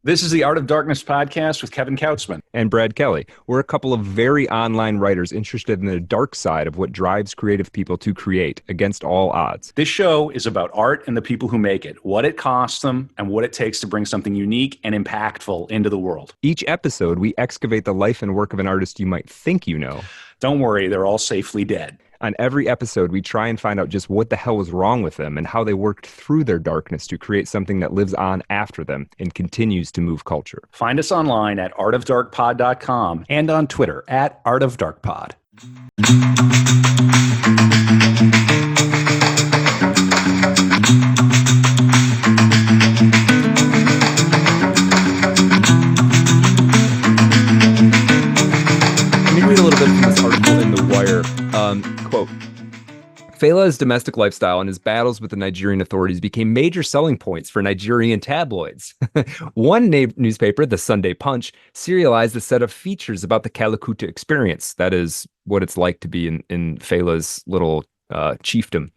This is the Art of Darkness podcast with Kevin Kautzman. And Brad Kelly. We're a couple of very online writers interested in the dark side of what drives creative people to create against all odds. This show is about art and the people who make it, what it costs them, and what it takes to bring something unique and impactful into the world. Each episode, we excavate the life and work of an artist you might think you know. Don't worry, they're all safely dead. On every episode, we try and find out just what the hell was wrong with them and how they worked through their darkness to create something that lives on after them and continues to move culture. Find us online at artofdarkpod.com and on Twitter at artofdarkpod. Let me read a little bit from this article in The Wire. Quote, Fela's domestic lifestyle and his battles with the Nigerian authorities became major selling points for Nigerian tabloids. One newspaper, the Sunday Punch, serialized a set of features about the Fela Kuti experience. That is what it's like to be in Fela's little chiefdom.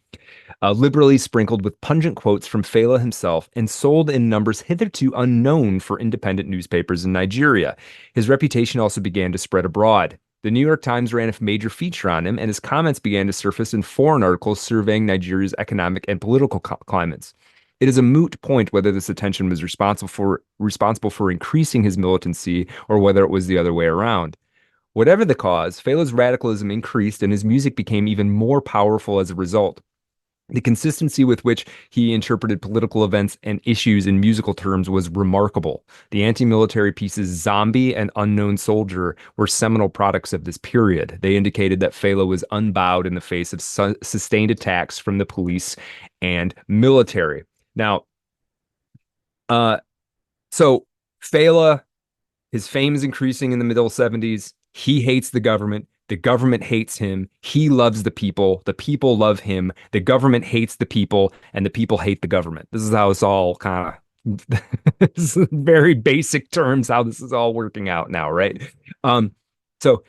Liberally sprinkled with pungent quotes from Fela himself and sold in numbers hitherto unknown for independent newspapers in Nigeria. His reputation also began to spread abroad. The New York Times ran a major feature on him, and his comments began to surface in foreign articles surveying Nigeria's economic and political climates. It is a moot point whether this attention was responsible for increasing his militancy or whether it was the other way around. Whatever the cause, Fela's radicalism increased and his music became even more powerful as a result. The consistency with which he interpreted political events and issues in musical terms was remarkable. The anti-military pieces Zombie and Unknown Soldier were seminal products of this period. They indicated that Fela was unbowed in the face of sustained attacks from the police and military. Now, so Fela, his fame is increasing in the middle 70s. He hates the government. The government hates him. He loves the people. The people love him. The government hates the people, and the people hate the government. This is how it's all kind of, this is very basic terms, how this is all working out now, right? So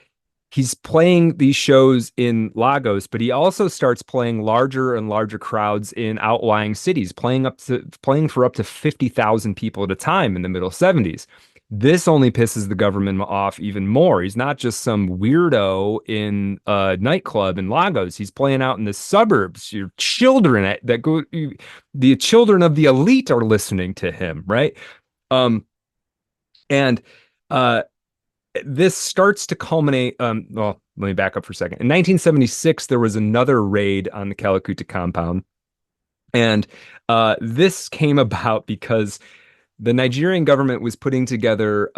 he's playing these shows in Lagos, but he also starts playing larger and larger crowds in outlying cities, playing for up to 50,000 people at a time in the middle 70s. This only pisses the government off even more. He's not just some weirdo in a nightclub in Lagos. He's playing out in the suburbs. Your children the children of the elite are listening to him, right? And this starts to culminate. Well, let me back up for a second. In 1976, there was another raid on the Fela Kuti compound, and this came about because the Nigerian government was putting together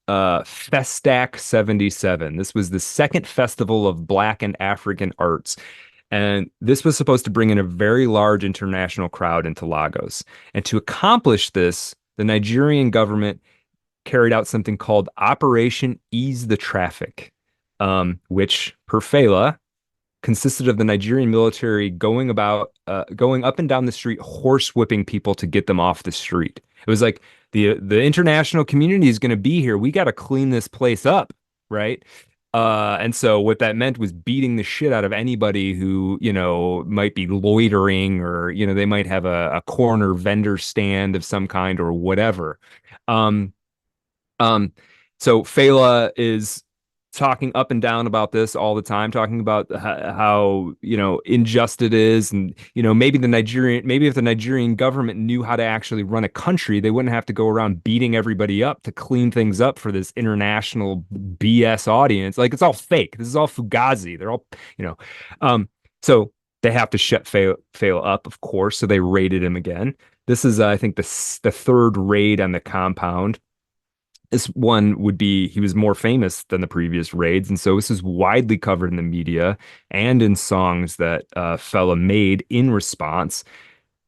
Festac 77. This was the second festival of Black and African arts. And this was supposed to bring in a very large international crowd into Lagos. And to accomplish this, the Nigerian government carried out something called Operation Ease the Traffic, which, per Fela, consisted of the Nigerian military going up and down the street, horsewhipping people to get them off the street. It was like the international community is going to be here. We got to clean this place up, right? And so what that meant was beating the shit out of anybody who, might be loitering or, they might have a corner vendor stand of some kind or whatever. So Fela is talking up and down about this all the time, talking about how unjust it is, and maybe if the Nigerian government knew how to actually run a country, they wouldn't have to go around beating everybody up to clean things up for this international BS audience. Like, it's all fake. This is all fugazi. They're all so they have to shut Fela up, of course. So they raided him again. This is I think the third raid on the compound. This one he was more famous than the previous raids. And so this is widely covered in the media and in songs that Fela made in response.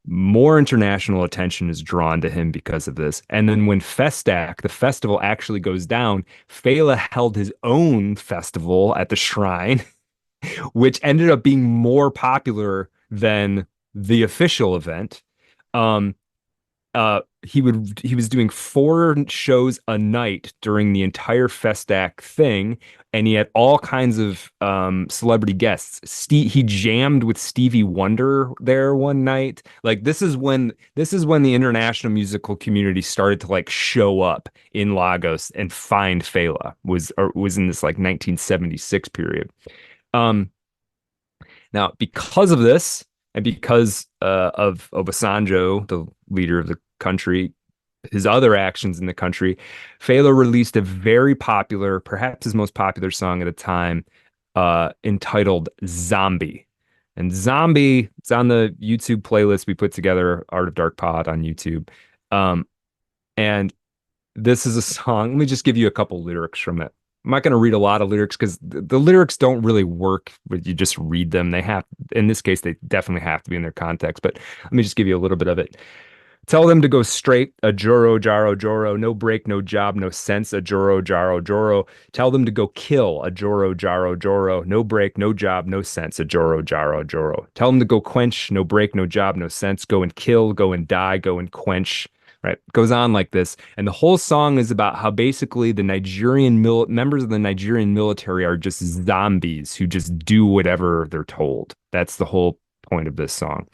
More international attention is drawn to him because of this. And then when Festac, the festival, actually goes down, Fela held his own festival at the shrine, which ended up being more popular than the official event. He was doing 4 shows a night during the entire Festac thing, and he had all kinds of celebrity guests. He jammed with Stevie Wonder there one night. Like this is when the international musical community started to like show up in Lagos and find Fela. Was in this like 1976 period. Um, Now, because of this, and because of Obasanjo, the leader of the country, his other actions in the country, Fela released a very popular, perhaps his most popular song at the time, entitled Zombie. And Zombie, it's on the YouTube playlist we put together, Art of Dark Pod on YouTube. Um, and this is a song. Let me just give you a couple lyrics from it. I'm not going to read a lot of lyrics because the lyrics don't really work when you just read them. They have, in this case, they definitely have to be in their context. But let me just give you a little bit of it. Tell them to go straight, a joro, jaro, joro, no break, no job, no sense, a joro, jaro, joro. Tell them to go kill, a joro, jaro, joro, no break, no job, no sense, a joro, jaro, joro. Tell them to go quench, no break, no job, no sense, go and kill, go and die, go and quench. Right? Goes on like this. And the whole song is about how basically the members of the Nigerian military are just zombies who just do whatever they're told. That's the whole point of this song.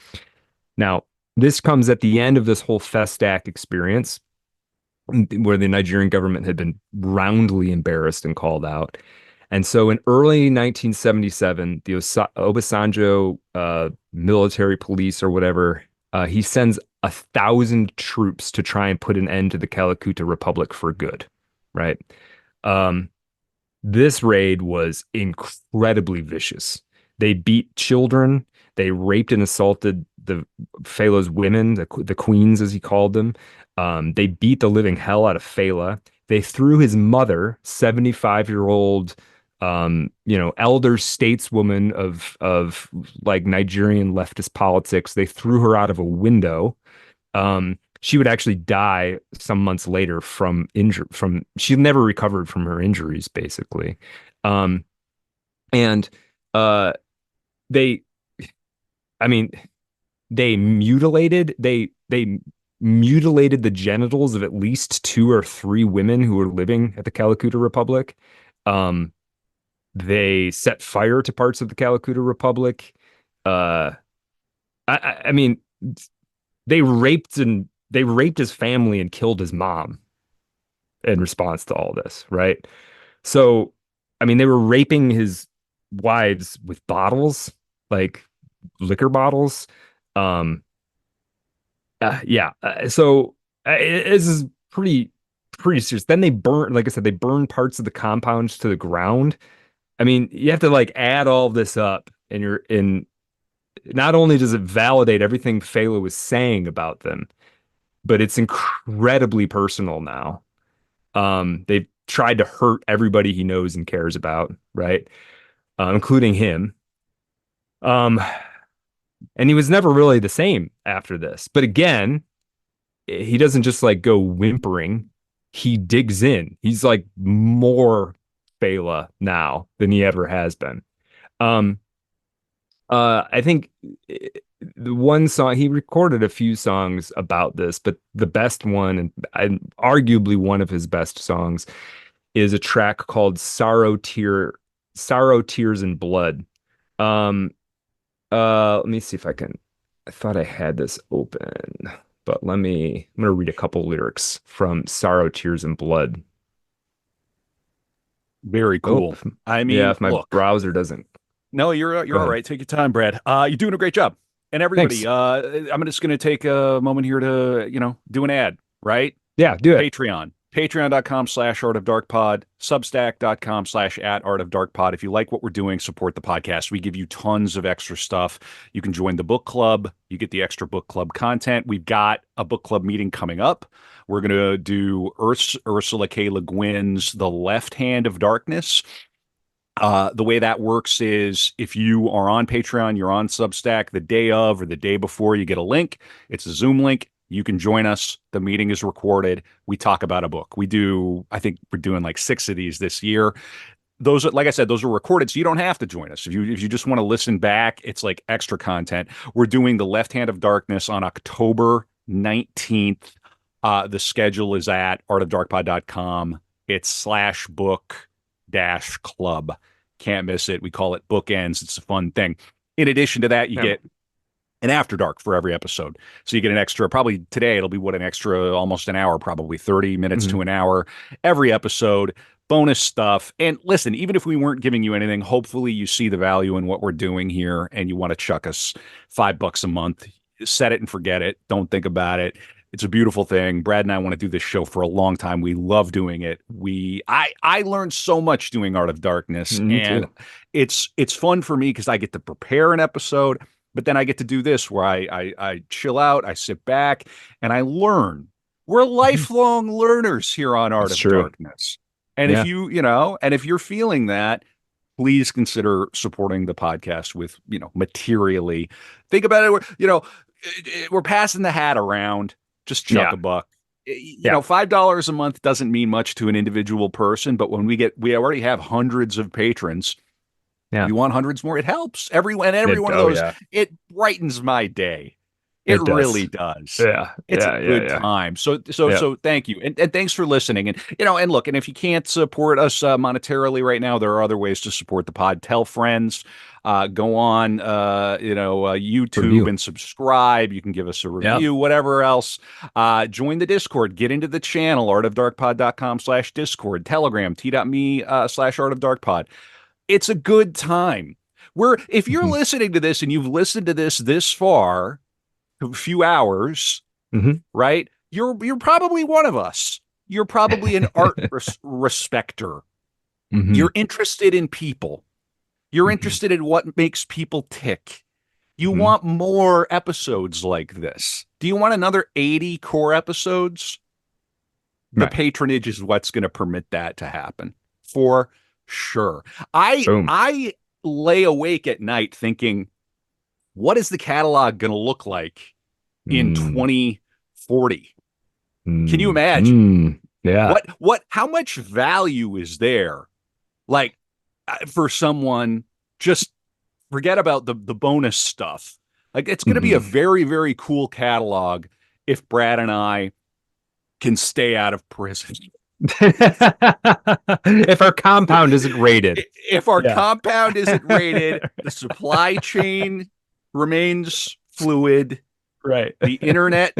Now, this comes at the end of this whole Festac experience where the Nigerian government had been roundly embarrassed and called out. And so in early 1977, the Obasanjo military police or whatever, he sends 1,000 troops to try and put an end to the Calacuta Republic for good, right? This raid was incredibly vicious. They beat children. They raped and assaulted the Fela's women, the queens, as he called them. They beat the living hell out of Fela. They threw his mother, 75-year-old, elder stateswoman of like Nigerian leftist politics. They threw her out of a window. She would actually die some months later from she never recovered from her injuries, basically. And they I mean, they mutilated the genitals of at least 2 or 3 women who were living at the Calacuta Republic. They set fire to parts of the Calacuta Republic. I mean, they raped his family and killed his mom in response to all this, right? So, I mean, they were raping his wives with bottles, like liquor bottles. Yeah. This is pretty serious. Then they burn, like I said, they burn parts of the compounds to the ground. I mean, you have to like add all this up, and you're in. Not only does it validate everything Fela was saying about them, but it's incredibly personal now. They've tried to hurt everybody he knows and cares about, right? Including him. And he was never really the same after this. But again, he doesn't just like go whimpering. He digs in. He's like more Fela now than he ever has been. I think the one song he recorded a few songs about this, but the best one and arguably one of his best songs is a track called Sorrow, Tears and Blood. Let me see if I thought I had this open, but I'm gonna read a couple lyrics from Sorrow, Tears and Blood. Very cool. I mean, yeah, if my browser doesn't. No, you're all right. Take your time, Brad. You're doing a great job. And everybody, I'm just going to take a moment here to, do an ad, right? Yeah, do it. Patreon. Patreon.com/artofdarkpod, Substack.com/@artofdarkpod. If you like what we're doing, support the podcast. We give you tons of extra stuff. You can join the book club. You get the extra book club content. We've got a book club meeting coming up. We're going to do Ursula K. Le Guin's The Left Hand of Darkness. The way that works is if you are on Patreon, you're on Substack the day of or the day before, you get a link. It's a Zoom link. You can join us. The meeting is recorded. We talk about a book. I think we're doing like 6 of these this year. Those, like I said, those are recorded, so you don't have to join us. If you just want to listen back, it's like extra content. We're doing The Left Hand of Darkness on October 19th. The schedule is at artofdarkpod.com. It's /book Club. Can't miss it. We call it Bookends. It's a fun thing. In addition to that, you get an After Dark for every episode. So you get an extra, probably today, it'll be an extra almost an hour, probably 30 minutes to an hour every episode. Bonus stuff. And listen, even if we weren't giving you anything, hopefully you see the value in what we're doing here and you want to chuck us $5 a month. Set it and forget it. Don't think about it. It's a beautiful thing. Brad and I want to do this show for a long time. We love doing it. I learned so much doing Art of Darkness, and it's fun for me because I get to prepare an episode, but then I get to do this where I chill out, I sit back, and I learn. We're lifelong learners here on Art of Darkness. And if if you're feeling that, please consider supporting the podcast with, materially. Think about it. We're passing the hat around. Just chuck a buck. $5 a month doesn't mean much to an individual person, but when we already have hundreds of patrons. Yeah. You want hundreds more? It helps. Every one of those, it brightens my day. It really does. Yeah. It's a good time. So thank you. And thanks for listening. And look, and if you can't support us monetarily right now, there are other ways to support the pod. Tell friends, go on, YouTube and subscribe. You can give us a review, whatever else. Join the Discord, get into the channel, artofdarkpod.com/Discord, Telegram, t.me/artofdarkpod. It's a good time. If you're listening to this and you've listened to this far, a few hours, right? You're probably one of us. You're probably an art respecter. You're interested in people. You're interested in what makes people tick. You want more episodes like this. Do you want another 80 core episodes? The patronage is what's going to permit that to happen, for sure. I lay awake at night thinking, what is the catalog going to look like in 2040? Can you imagine? Yeah. How much value is there? Like, for someone, just forget about the bonus stuff. Like, it's going to be a very, very cool catalog if Brad and I can stay out of prison. If our compound isn't raided. If our compound isn't raided, the supply chain remains fluid. Right. The internet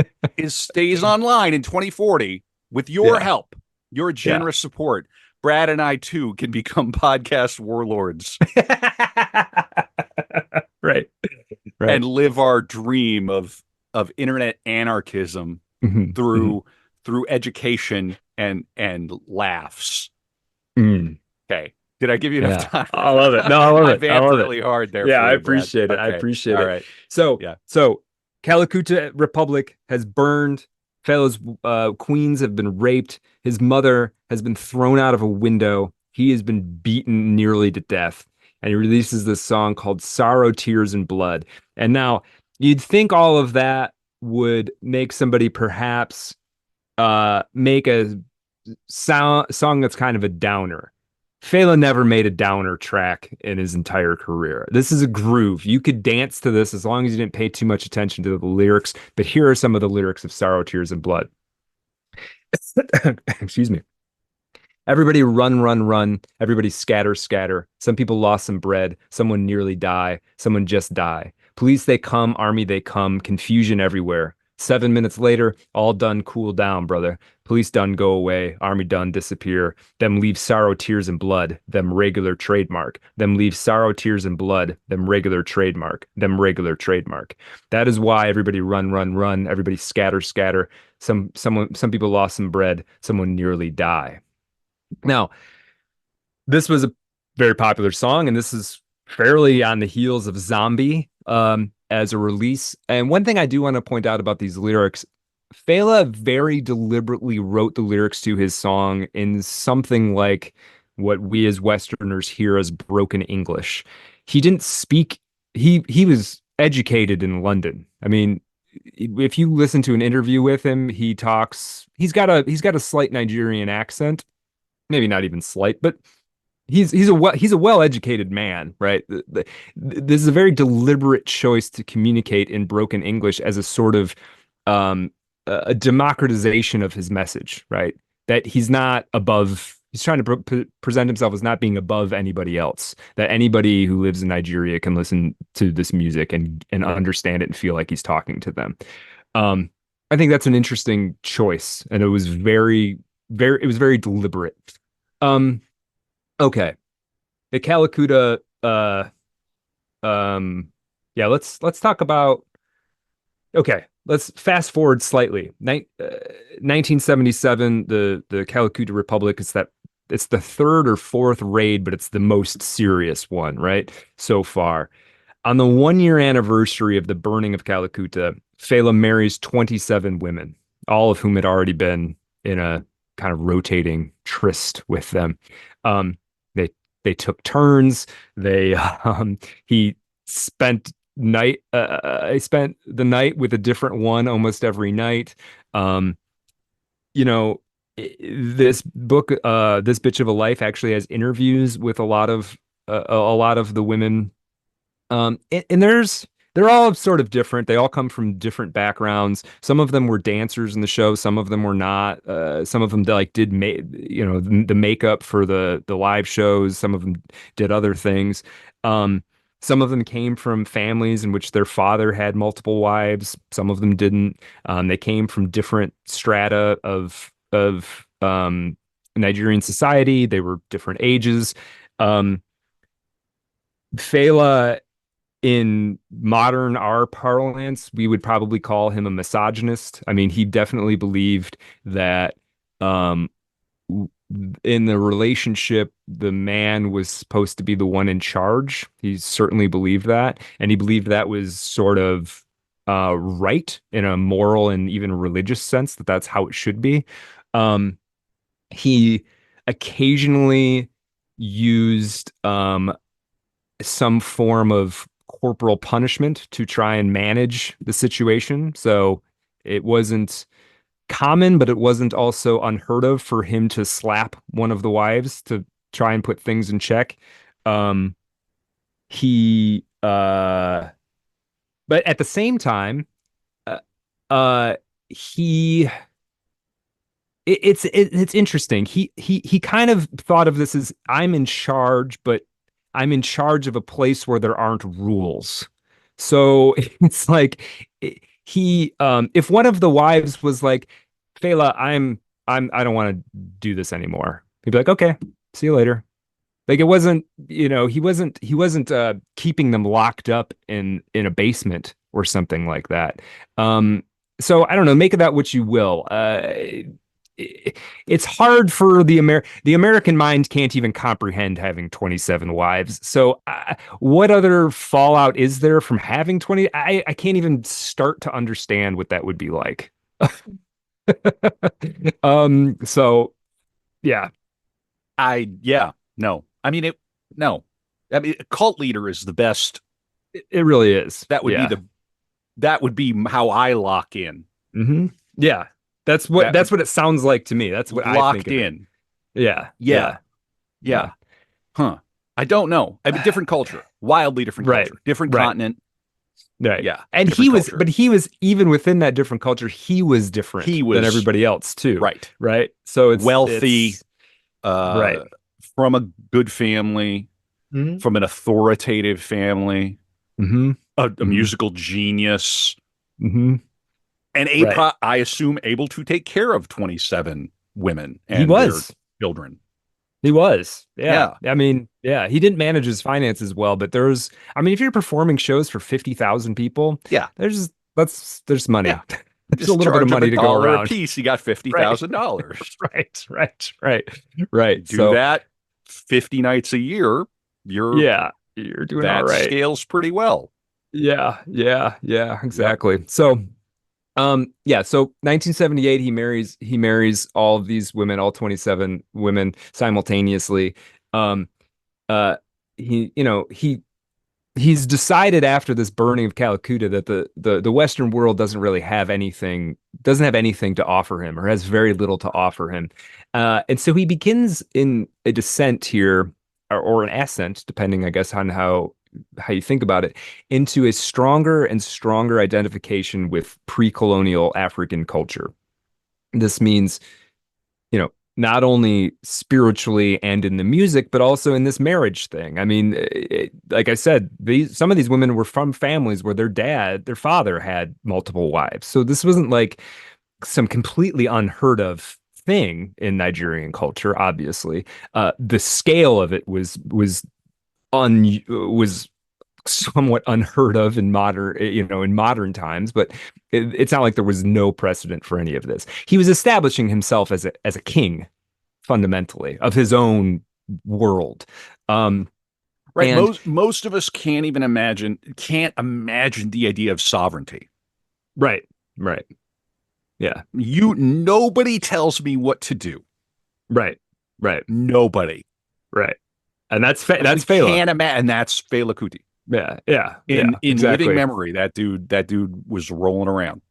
stays online in 2040 with your help, your generous support. Brad and I too can become podcast warlords. Right. And live our dream of internet anarchism through education and laughs. Okay. Did I give you enough time? I love it. No, I love it. I vamped really hard there. Yeah, I appreciate it. Okay. I appreciate it. All right. So Calicut Republic has burned. Fela's queens have been raped. His mother has been thrown out of a window. He has been beaten nearly to death. And he releases this song called Sorrow, Tears, and Blood. And now you'd think all of that would make somebody perhaps make a song that's kind of a downer. Fela never made a downer track in his entire career. This is a groove. You could dance to this as long as you didn't pay too much attention to the lyrics. But here are some of the lyrics of Sorrow, Tears, and Blood. Excuse me. Everybody run, run, run. Everybody scatter, scatter. Some people lost some bread. Someone nearly die. Someone just die. Police, they come. Army, they come. Confusion everywhere. 7 minutes later, all done, cool down, brother. Police done, go away. Army done, disappear. Them leave sorrow, tears, and blood. Them regular trademark. Them leave sorrow, tears, and blood. Them regular trademark. Them regular trademark. That is why everybody run, run, run. Everybody scatter, scatter. Some people lost some bread. Someone nearly die. Now, this was a very popular song, and this is fairly on the heels of Zombie as a release. And one thing I do want to point out about these lyrics, Fela very deliberately wrote the lyrics to his song in something like what we as Westerners hear as broken English. He didn't speak, he was educated in London. I mean, if you listen to an interview with him, he's got a slight Nigerian accent. Maybe not even slight, but he's a well-educated man, right? This is a very deliberate choice to communicate in broken English as a sort of a democratization of his message, right? That he's not above He's trying to present himself as not being above anybody else. That anybody who lives in Nigeria can listen to this music and understand it and feel like he's talking to them. Um, I think that's an interesting choice, and it was very deliberate. Um, okay, the Calacuta. Um, yeah, let's talk about. Okay, let's fast forward slightly. 1977, the Calacuta Republic is that it's the third or fourth raid, but it's the most serious one, right? So far. On the 1 year anniversary of the burning of Calacuta, Fela marries 27 women, all of whom had already been in a kind of rotating tryst with them. Um, they they took turns. They he spent I spent the night with a different one almost every night. Um, you know, this book, this bitch of a life, actually has interviews with a lot of the women. And they're all sort of different. They all come from different backgrounds. Some of them were dancers in the show. Some of them were not. Some of them like did the makeup for the live shows. Some of them did other things. Um, some of them came from families in which their father had multiple wives. Some of them didn't. They came from different strata of Nigerian society. They were different ages. Um, Fela, in modern our parlance, we would probably call him a misogynist. I mean, he definitely believed that um, in the relationship, the man was supposed to be the one in charge. He certainly believed that, and he believed that was sort of right in a moral and even religious sense, that that's how it should be. He occasionally used some form of corporal punishment to try and manage the situation. So it wasn't common, but it wasn't also unheard of for him to slap one of the wives to try and put things in check. Um, he, but at the same time, uh, uh, he, it's interesting. He kind of thought of this as I'm in charge, but I'm in charge of a place where there aren't rules. So it's like if one of the wives was like, Fela, I don't want to do this anymore. He'd be like, okay, see you later. Like it wasn't, he wasn't keeping them locked up in a basement or something like that. So I don't know, make of that what you will. It's hard for the American mind can't even comprehend having 27 wives. So what other fallout is there from having 20? I can't even start to understand what that would be like. So yeah, Yeah, no. I mean, no. I mean, a cult leader is the best. it really is. That would be Yeah. that would be how I lock in. Hmm. Yeah. That That's what it sounds like to me. That's what I think locked of it. in. Yeah. Yeah, Yeah. Yeah. yeah. Huh. I don't know. I mean, different culture, wildly different Right. culture, different Right. continent. Right. Yeah, And different culture. but he was even within that different culture, he was different He than was everybody else too. right, Right. So wealthy, it's right. uh, from a good family, Hmm. from an authoritative family, Hmm. a Hmm. musical genius, Hmm. and Right. I assume able to take care of 27 women He and their was. children. He was. Yeah. Yeah, I mean, yeah, he didn't manage his finances well, but I mean, if you're performing shows for 50,000 people, yeah, there's money. yeah. There's a Just little bit of charge them money to go $1 a around. piece. You got Right. $50,000. Right. Do So, that 50 nights a year. You're yeah, you're doing all That right. scales pretty well. Yeah, Yep. exactly. So, yeah, so 1978 he marries all of these women, all 27 women simultaneously. Um, uh, he's decided after this burning of Calcutta that the Western world doesn't have anything to offer him, or has very little to offer him. And so he begins in a descent here, or an ascent, depending, I guess, on how you think about it, into a stronger and stronger identification with pre-colonial African culture. This means, not only spiritually and in the music, but also in this marriage thing. I mean, like I said, some of these women were from families where their father had multiple wives. So this wasn't like some completely unheard of thing in Nigerian culture. Obviously, the scale of it was somewhat unheard of in modern times, but it's not like there was no precedent for any of this. He was establishing himself as a king fundamentally of his own world. Right. And Most of us can't imagine the idea of sovereignty. right, right. Yeah, Nobody tells me what to do. right, right, Nobody. right. And that's We Fela. can't imagine. And that's Fela Kuti. Yeah, yeah, yeah, In living exactly. memory, that dude was rolling around.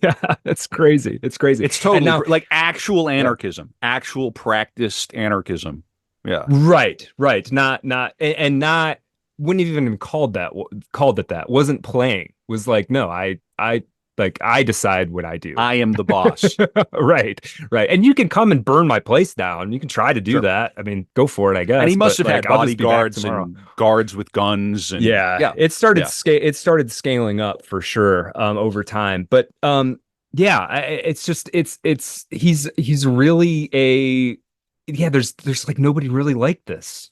Yeah, it's crazy. It's crazy. It's And totally now, like actual yeah. anarchism, actual practiced anarchism. Yeah. Right, right. Not and not wouldn't have even called it that. Wasn't playing. Was like, no, I like I decide what I do. I am the boss. Right, right. And you can come and burn my place down. You can try to do Sure. that. I mean, go for it, I And he guess. must But have had like, I'll just be back bodyguards tomorrow. and guards with guns and Yeah, yeah. Yeah. it started scaling up for sure over time. But yeah, it's just he's really a yeah, there's like nobody really like this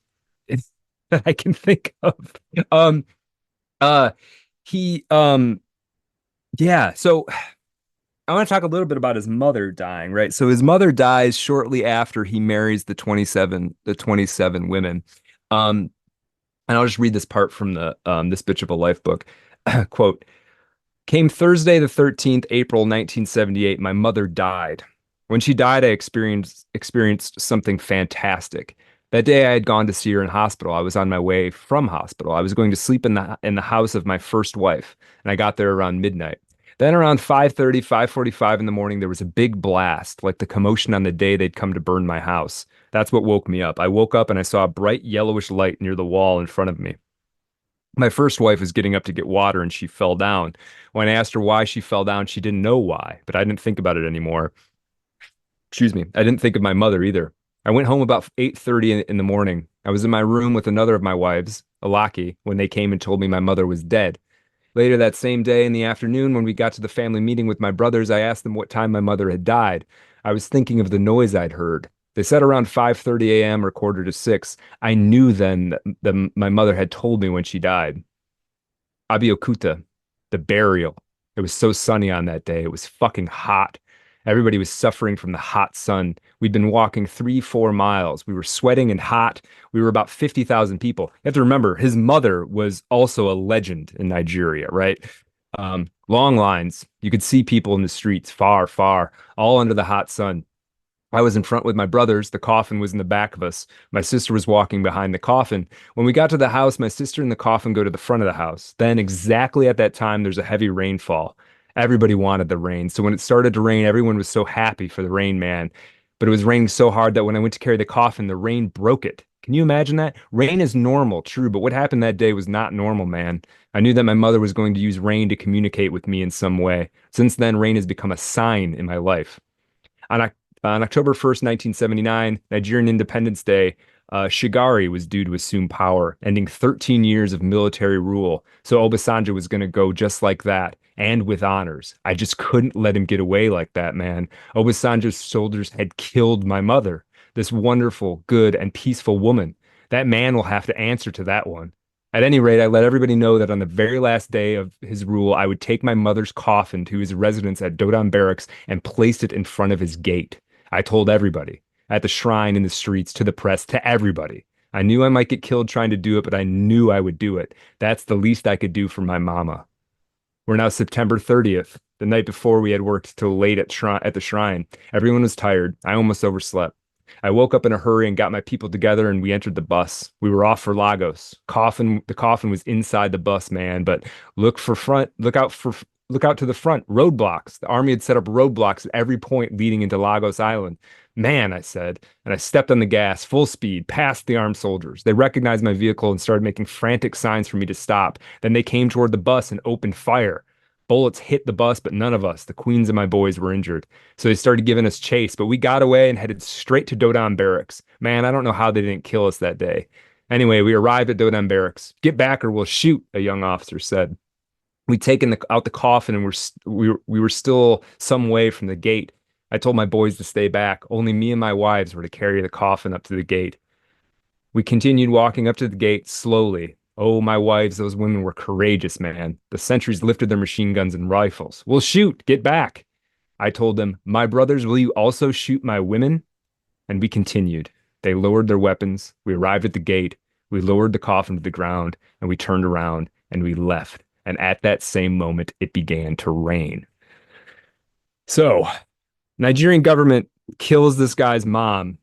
that I can think of. Um uh he yeah, so I want to talk a little bit about his mother dying, right? So his mother dies shortly after he marries the 27 women. Um and I'll just read this part from the This Bitch of a Life book. Quote, came Thursday the 13th, April 1978. My mother died. When she died, I experienced something fantastic. That day I had gone to see her in hospital. I was on my way from hospital. I was going to sleep in the house of my first wife, and I got there around midnight. Then around 5:30, 5:45 in the morning, there was a big blast, like the commotion on the day they'd come to burn my house. That's what woke me up. I woke up and I saw a bright yellowish light near the wall in front of me. My first wife was getting up to get water and she fell down. When I asked her why she fell down, she didn't know why, but I didn't think about it anymore. Excuse me. I didn't think of my mother either. I went home about 8:30 in the morning. I was in my room with another of my wives, Alaki, when they came and told me my mother was dead. Later that same day in the afternoon, when we got to the family meeting with my brothers, I asked them what time my mother had died. I was thinking of the noise I'd heard. They said around 5:30 a.m. or quarter to 6. I knew then that my mother had told me when she died. Abiokuta, the burial. It was so sunny on that day. It was fucking hot. Everybody was suffering from the hot sun. We'd been walking 3, 4 miles. We were sweating and hot. We were about 50,000 people. You have to remember, his mother was also a legend in Nigeria, right? Long lines. You could see people in the streets far, far, all under the hot sun. I was in front with my brothers. The coffin was in the back of us. My sister was walking behind the coffin. When we got to the house, my sister and the coffin go to the front of the house. Then, exactly at that time, there's a heavy rainfall. Everybody wanted the rain. So when it started to rain, everyone was so happy for the rain man. But it was raining so hard that when I went to carry the coffin, the rain broke it. Can you imagine that? Rain is normal, true, but what happened that day was not normal, man. I knew that my mother was going to use rain to communicate with me in some way. Since then, rain has become a sign in my life. On, on October 1st, 1979, Nigerian Independence Day, Shigari was due to assume power, ending 13 years of military rule. So Obasanjo was going to go just like that, and with honors. I just couldn't let him get away like that, man. Obasanjo's soldiers had killed my mother, this wonderful, good, and peaceful woman. That man will have to answer to that one. At any rate, I let everybody know that on the very last day of his rule, I would take my mother's coffin to his residence at Dodan Barracks and place it in front of his gate. I told everybody, at the shrine, in the streets, to the press, to everybody. I knew I might get killed trying to do it, but I knew I would do it. That's the least I could do for my mama. We're now September 30th. The night before, we had worked till late at the shrine. Everyone was tired. I almost overslept. I woke up in a hurry and got my people together, and we entered the bus. We were off for Lagos. The coffin was inside the bus, man, but look out to the front, roadblocks. The army had set up roadblocks at every point leading into Lagos Island. Man, I said, and I stepped on the gas, full speed, past the armed soldiers. They recognized my vehicle and started making frantic signs for me to stop. Then they came toward the bus and opened fire. Bullets hit the bus, but none of us, the queens and my boys, were injured. So they started giving us chase, but we got away and headed straight to Dodon Barracks. Man, I don't know how they didn't kill us that day. Anyway, we arrived at Dodon Barracks. Get back or we'll shoot, a young officer said. We'd taken out the coffin and we were still some way from the gate. I told my boys to stay back. Only me and my wives were to carry the coffin up to the gate. We continued walking up to the gate slowly. Oh, my wives, those women were courageous, man. The sentries lifted their machine guns and rifles. We'll shoot. Get back. I told them, my brothers, will you also shoot my women? And we continued. They lowered their weapons. We arrived at the gate. We lowered the coffin to the ground, and we turned around and we left. And at that same moment, it began to rain. So, Nigerian government kills this guy's mom.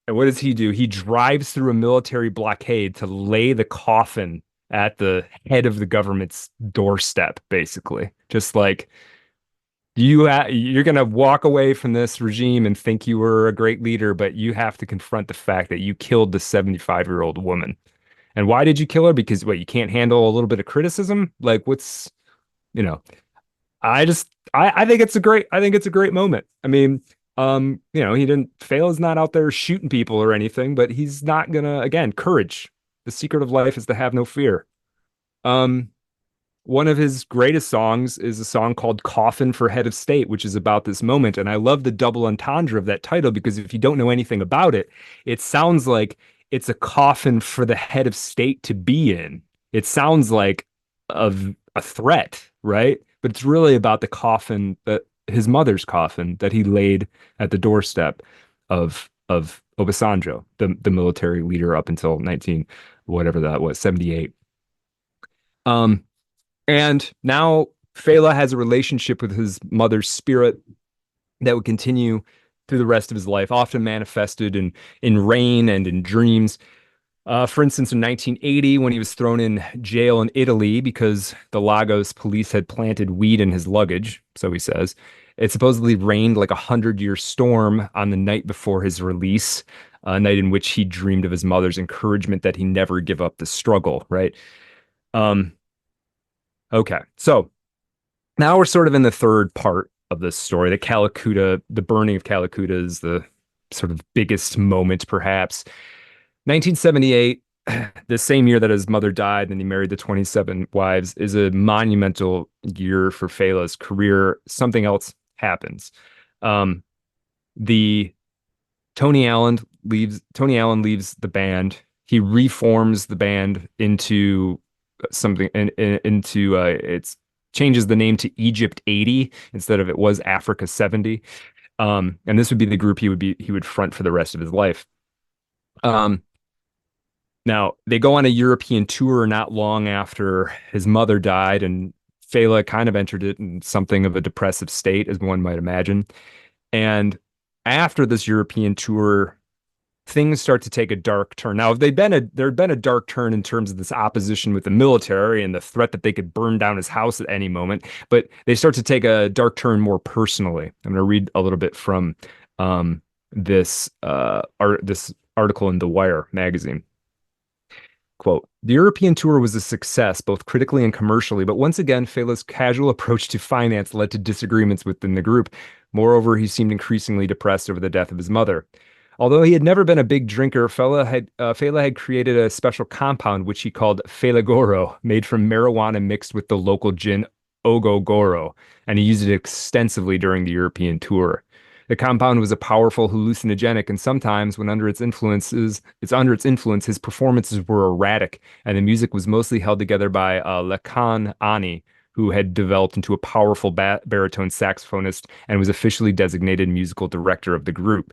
And what does he do? He drives through a military blockade to lay the coffin at the head of the government's doorstep, basically. Just like, you're going to walk away from this regime and think you were a great leader, but you have to confront the fact that you killed the 75-year-old woman. And why did you kill her? Because, what, you can't handle a little bit of criticism? Like, what's, you know, I think it's a great moment. I mean, Fela's not out there shooting people or anything, but he's not gonna, again, courage. The secret of life is to have no fear. One of his greatest songs is a song called Coffin for Head of State, which is about this moment. And I love the double entendre of that title, because if you don't know anything about it, it sounds like it's a coffin for the head of state to be in. It sounds like a threat, right? But it's really about the coffin, that his mother's coffin, that he laid at the doorstep of Obasanjo, the military leader up until 78. And now Fela has a relationship with his mother's spirit that would continue through the rest of his life, often manifested in rain and in dreams. For instance, in 1980, when he was thrown in jail in Italy because the Lagos police had planted weed in his luggage, so he says, it supposedly rained like 100-year storm on the night before his release, a night in which he dreamed of his mother's encouragement that he never give up the struggle, right? Okay, so now we're sort of in the third part of this story. The burning of Calcutta is the sort of biggest moment, perhaps. 1978, the same year that his mother died and he married the 27 wives, is a monumental year for Fela's career. Something else happens. The Tony Allen leaves the band. He reforms the band into something, it's changes the name to Egypt 80 instead of, it was Africa 70. And this would be the group he would front for the rest of his life. Now, they go on a European tour not long after his mother died, and Fela kind of entered it in something of a depressive state, as one might imagine. And after this European tour, things start to take a dark turn. Now, there had been a dark turn in terms of this opposition with the military and the threat that they could burn down his house at any moment, but they start to take a dark turn more personally. I'm going to read a little bit from this article in The Wire magazine. Quote, the European tour was a success, both critically and commercially, but once again, Fela's casual approach to finance led to disagreements within the group. Moreover, he seemed increasingly depressed over the death of his mother. Although he had never been a big drinker, Fela had created a special compound, which he called Felagoro, made from marijuana mixed with the local gin Ogogoro, and he used it extensively during the European tour. The compound was a powerful hallucinogenic, and sometimes, when under its influence, his performances were erratic, and the music was mostly held together by Lakan Ani, who had developed into a powerful baritone saxophonist and was officially designated musical director of the group.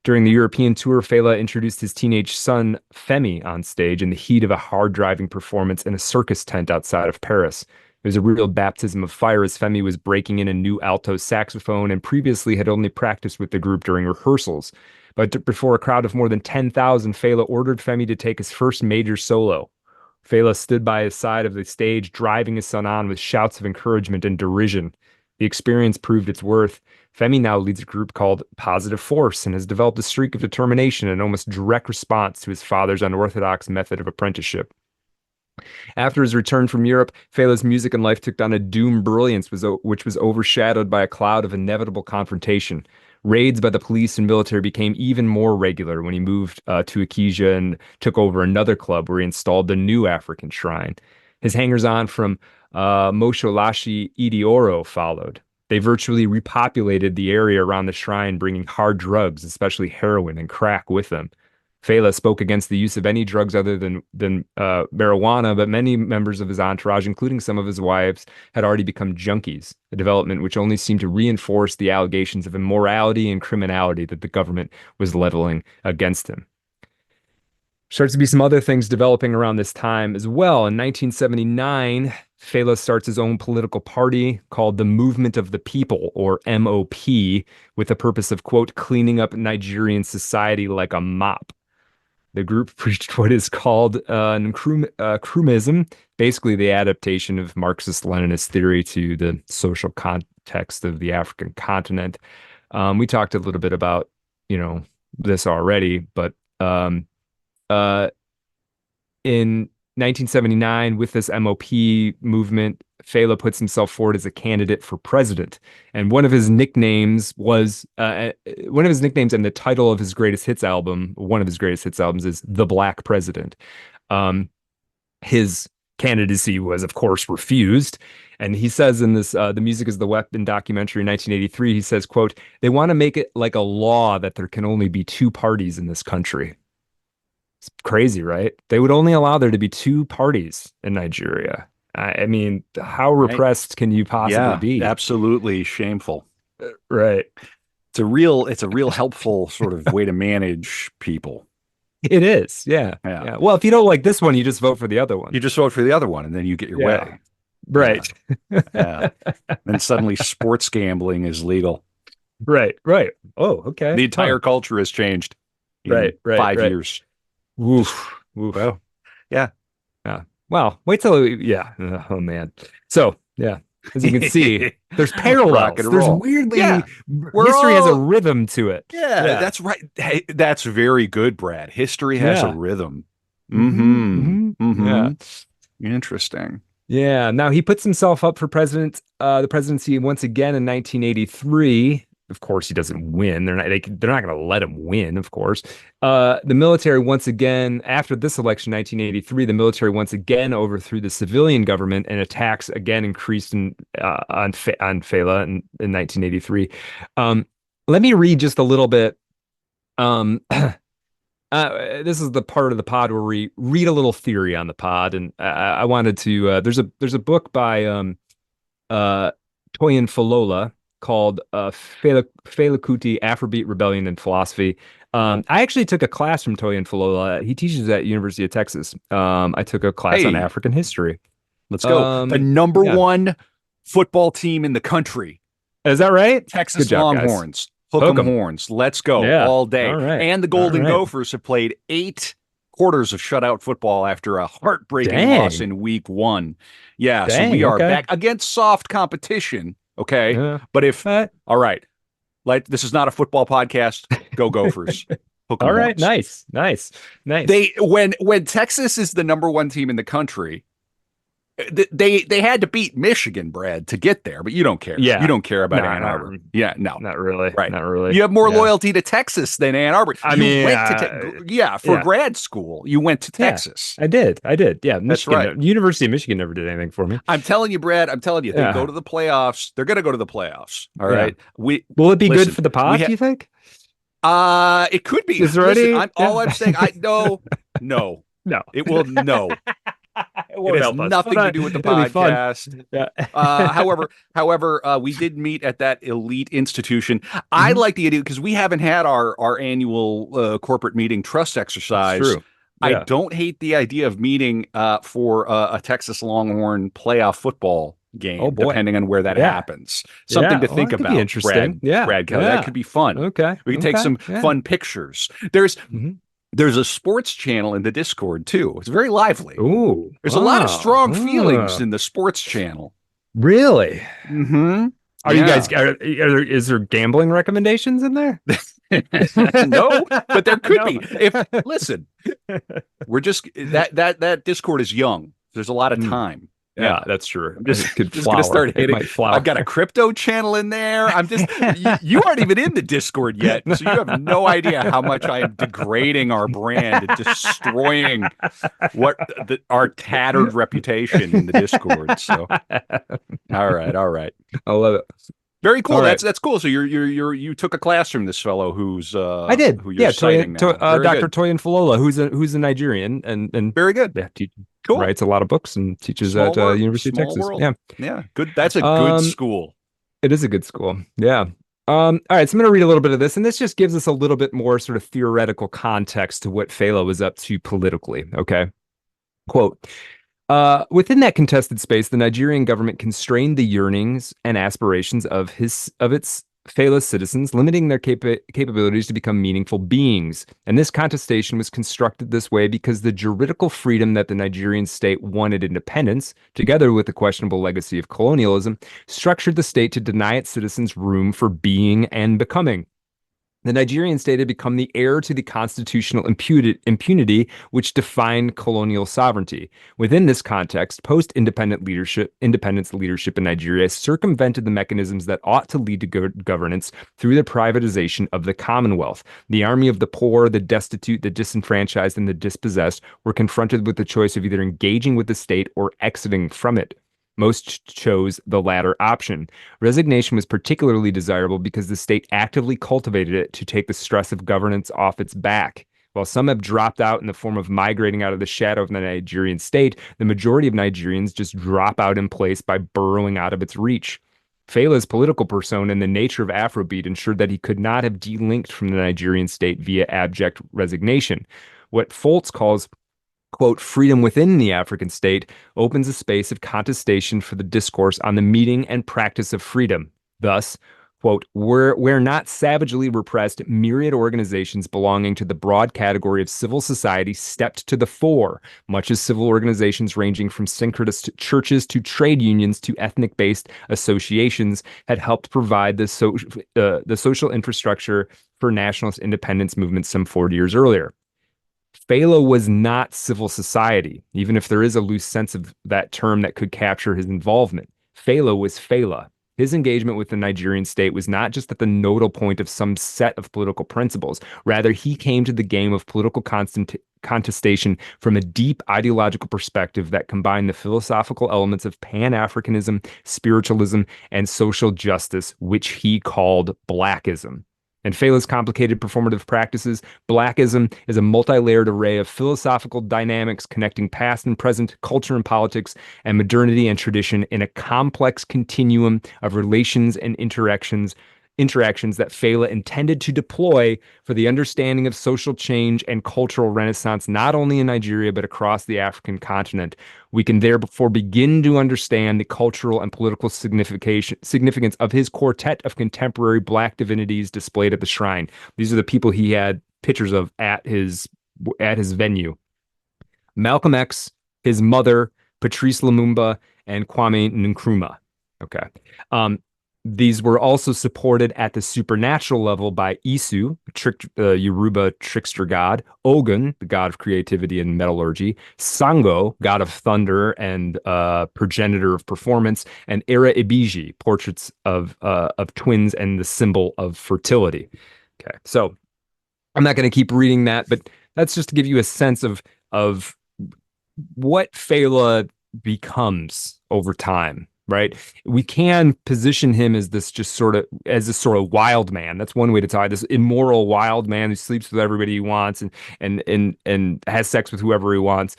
During the European tour, Fela introduced his teenage son, Femi, on stage in the heat of a hard-driving performance in a circus tent outside of Paris. It was a real baptism of fire, as Femi was breaking in a new alto saxophone and previously had only practiced with the group during rehearsals. But before a crowd of more than 10,000, Fela ordered Femi to take his first major solo. Fela stood by his side of the stage, driving his son on with shouts of encouragement and derision. The experience proved its worth. Femi now leads a group called Positive Force and has developed a streak of determination and almost direct response to his father's unorthodox method of apprenticeship. After his return from Europe, Fela's music and life took on a doom brilliance which was overshadowed by a cloud of inevitable confrontation. Raids by the police and military became even more regular when he moved to Acacia and took over another club where he installed the new African shrine. His hangers-on from Mosholashi Idioro followed. They virtually repopulated the area around the shrine, bringing hard drugs, especially heroin and crack, with them. Fela spoke against the use of any drugs other than marijuana, but many members of his entourage, including some of his wives, had already become junkies, a development which only seemed to reinforce the allegations of immorality and criminality that the government was leveling against him. Starts to be some other things developing around this time as well. In 1979, Fela starts his own political party called the Movement of the People, or MOP, with the purpose of, quote, cleaning up Nigerian society like a mop. The group preached what is called Nkrumahism, basically the adaptation of Marxist-Leninist theory to the social context of the African continent. We talked a little bit about, this already, but in 1979, with this MOP movement, Fela puts himself forward as a candidate for president. And one of his nicknames and the title of his greatest hits album, one of his greatest hits albums, is The Black President. His candidacy was, of course, refused. And he says in this, The Music is the Weapon documentary in 1983, he says, quote, "They want to make it like a law that there can only be two parties in this country." It's crazy, right? They would only allow there to be two parties in Nigeria. I mean, how repressed can you possibly be? Absolutely shameful. Right. It's a real helpful sort of way to manage people. It is. Yeah. Well, if you don't like this one, you just vote for the other one. You just vote for the other one and then you get your way. Right. Yeah. Then suddenly sports gambling is legal. Right. Oh, okay. The entire culture has changed in 5 years. Woof. Well, yeah. Well, wait till oh man. So as you can see, there's parallels. There's weirdly history has a rhythm to it. Yeah, that's right. Hey, that's very good, Brad. History has a rhythm. Yeah. Interesting. Yeah. Now he puts himself up for the presidency once again in 1983. Of course, he doesn't win. They're not going to let him win, of course. The military once again, after this election, 1983, the military once again overthrew the civilian government, and attacks again increased on Fela in 1983. Let me read just a little bit. This is the part of the pod where we read a little theory on the pod, and I wanted to. There's a book by Toyin Falola called Fela Kuti, Afrobeat, Rebellion, and Philosophy. I actually took a class from Toyin Falola. He teaches at University of Texas. I took a class on African history. Let's go. The number one football team in the country. Is that right? Texas Longhorns. Hook 'em horns. Let's go all day. All right. And the Golden Gophers have played 8 quarters of shutout football after a heartbreaking loss in week 1. Yeah, so we are back against soft competition. Okay, but if all right, like this is not a football podcast. Go Gophers! All right, nice. They when Texas is the number one team in the country, they had to beat Michigan, Brad, to get there. But you don't care. Yeah, you don't care about Ann Arbor. Not really. Right, not really. You have more loyalty to Texas than Ann Arbor. I went to for grad school. You went to Texas. I did. Yeah, Michigan, that's right. University of Michigan never did anything for me. I'm telling you, Brad. They go to the playoffs. They're going to go to the playoffs. All right. Will it be good for the pod? Do you think? It could be. Is there already? All I'm saying, no. It will no. It has nothing to do with the podcast. However, we did meet at that elite institution. I like the idea because we haven't had our annual corporate meeting trust exercise. That's true. I don't hate the idea of meeting for a Texas Longhorn playoff football game, depending on where that happens. Something to think about. Interesting. Brad Kelly. That could be fun. Okay. We can take some fun pictures. There's a sports channel in the Discord too. It's very lively. Ooh, there's a lot of strong feelings in the sports channel. Really? Mm-hmm. Are you guys? Is there gambling recommendations in there? No, but there could be. Listen, we're just that Discord is young. There's a lot of Mm. time. Yeah, Yeah. that's true. I'm And just it could just gonna flower. start It hitting. might flower. I've got a crypto channel in there. You aren't even in the Discord yet, so you have no idea how much I am degrading our brand and destroying our tattered reputation in the Discord. So, all right, I love it. very All cool. right. That's cool. So you took a class from this fellow I did. who you're Yeah, citing now. Very Dr. good. Toyin Falola, who's a Nigerian and Very good. yeah, Cool. writes a lot of books and teaches Small at world. University of Small Texas. world. Yeah. Yeah. Good. That's a good Um, school. it is a good school. Yeah. All right, so I'm going to read a little bit of this, and this just gives us a little bit more sort of theoretical context to what Fela was up to politically. Okay. Quote, within that contested space, the Nigerian government constrained the yearnings and aspirations of its Fela's citizens, limiting their capabilities to become meaningful beings. And this contestation was constructed this way because the juridical freedom that the Nigerian state wanted independence, together with the questionable legacy of colonialism, structured the state to deny its citizens room for being and becoming. The Nigerian state had become the heir to the constitutional impunity which defined colonial sovereignty. Within this context, independence leadership in Nigeria circumvented the mechanisms that ought to lead to good governance through the privatization of the Commonwealth. The army of the poor, the destitute, the disenfranchised, and the dispossessed were confronted with the choice of either engaging with the state or exiting from it. Most chose the latter option. Resignation was particularly desirable because the state actively cultivated it to take the stress of governance off its back. While some have dropped out in the form of migrating out of the shadow of the Nigerian state, the majority of Nigerians just drop out in place by burrowing out of its reach. Fela's political persona and the nature of Afrobeat ensured that he could not have delinked from the Nigerian state via abject resignation. What Foltz calls quote, freedom within the African state opens a space of contestation for the discourse on the meaning and practice of freedom. Thus, quote, where not savagely repressed, myriad organizations belonging to the broad category of civil society stepped to the fore, much as civil organizations ranging from syncretist churches to trade unions to ethnic-based associations had helped provide the social infrastructure for nationalist independence movements some 40 years earlier. Fela was not civil society, even if there is a loose sense of that term that could capture his involvement. Fela was Fela. His engagement with the Nigerian state was not just at the nodal point of some set of political principles. Rather, he came to the game of political contestation from a deep ideological perspective that combined the philosophical elements of Pan-Africanism, spiritualism, and social justice, which he called Blackism. In Fela's complicated performative practices, Blackism is a multi-layered array of philosophical dynamics connecting past and present, culture and politics, and modernity and tradition in a complex continuum of relations and interactions that Fela intended to deploy for the understanding of social change and cultural renaissance, not only in Nigeria, but across the African continent. We can therefore begin to understand the cultural and political significance of his quartet of contemporary Black divinities displayed at the shrine. These are the people he had pictures of at his venue. Malcolm X, his mother, Patrice Lumumba, and Kwame Nkrumah. Okay. These were also supported at the supernatural level by Isu, Yoruba trickster god, Ogun, the god of creativity and metallurgy, Sango, god of thunder and progenitor of performance, and Era Ibiji, portraits of twins and the symbol of fertility. Okay, so I'm not going to keep reading that, but that's just to give you a sense of what Fela becomes over time, right? We can position him as this sort of wild man. That's one way to tie this immoral wild man who sleeps with everybody he wants and has sex with whoever he wants.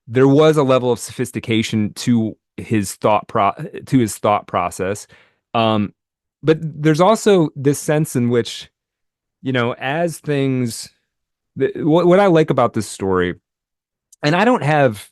There was a level of sophistication to his thought process. But there's also this sense in which, as things, what I like about this story, and I don't have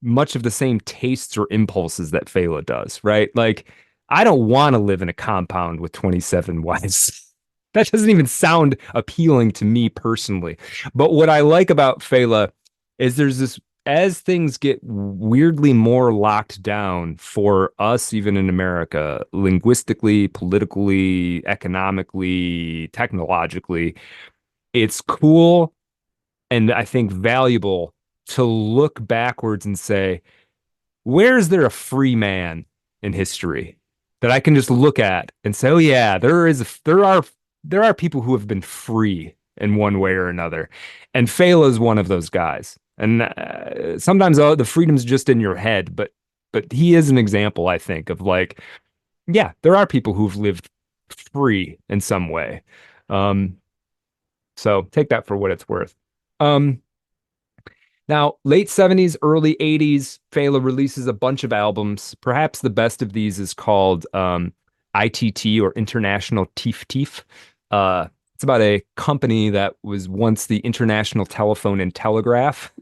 much of the same tastes or impulses that Fela does, right? Like, I don't want to live in a compound with 27 wives. That doesn't even sound appealing to me personally. But what I like about Fela is there's this, as things get weirdly more locked down for us, even in America, linguistically, politically, economically, technologically, it's cool and I think valuable to look backwards and say, where is there a free man in history that I can just look at and say, oh yeah, there are people who have been free in one way or another, and Fela is one of those guys. And sometimes the freedom's just in your head, but he is an example, I think, of like, yeah, there are people who've lived free in some way. Um, so take that for what it's worth. Um, Now, late 70s, early 80s, Fela releases a bunch of albums. Perhaps the best of these is called ITT, or International Teef Teef. It's about a company that was once the International Telephone and Telegraph.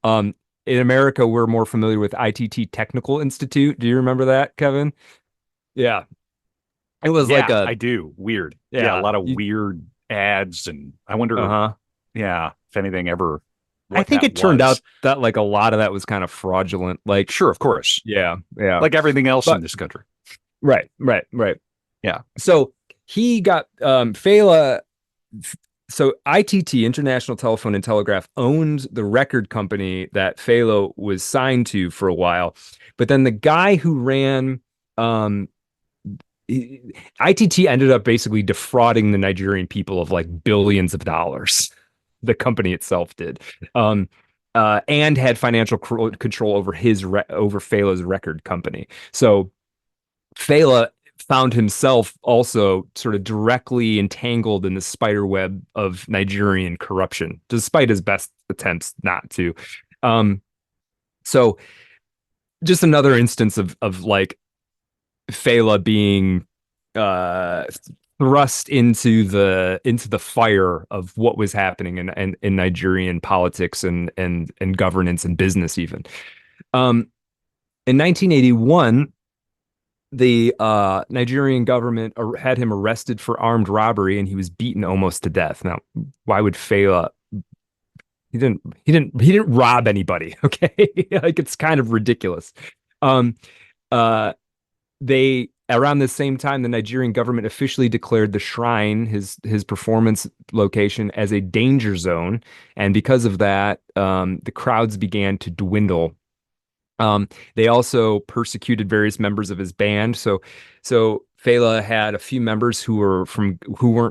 Um, in America, we're more familiar with ITT Technical Institute. Do you remember that, Kevin? Yeah. It was like Yeah, a, I do. Weird. Yeah, a yeah, lot of weird ads, and I wonder, uh-huh. yeah, if anything ever I what think that it turned out was. that like a lot of that was kind of fraudulent. Like, Sure, of course. yeah, yeah. Like everything else in But this country. right, right, right. Yeah. So he got Fela. So ITT, International Telephone and Telegraph, owned the record company that Fela was signed to for a while. But then the guy who ran um, ITT ended up basically defrauding the Nigerian people of like billions of dollars. The company itself did. And had financial control over over Fela's record company. So Fela found himself also sort of directly entangled in the spider web of Nigerian corruption, despite his best attempts not to. Um, so just another instance of like Fela being uh thrust into the fire of what was happening in Nigerian politics and governance and business even. In 1981, the Nigerian government had him arrested for armed robbery, and he was beaten almost to death. Now, why would Fela? He didn't rob anybody. Okay, like it's kind of ridiculous. Um, uh, they around the same time, the Nigerian government officially declared the shrine, his performance location, as a danger zone, and because of that, the crowds began to dwindle. They also persecuted various members of his band. So Fela had a few members who weren't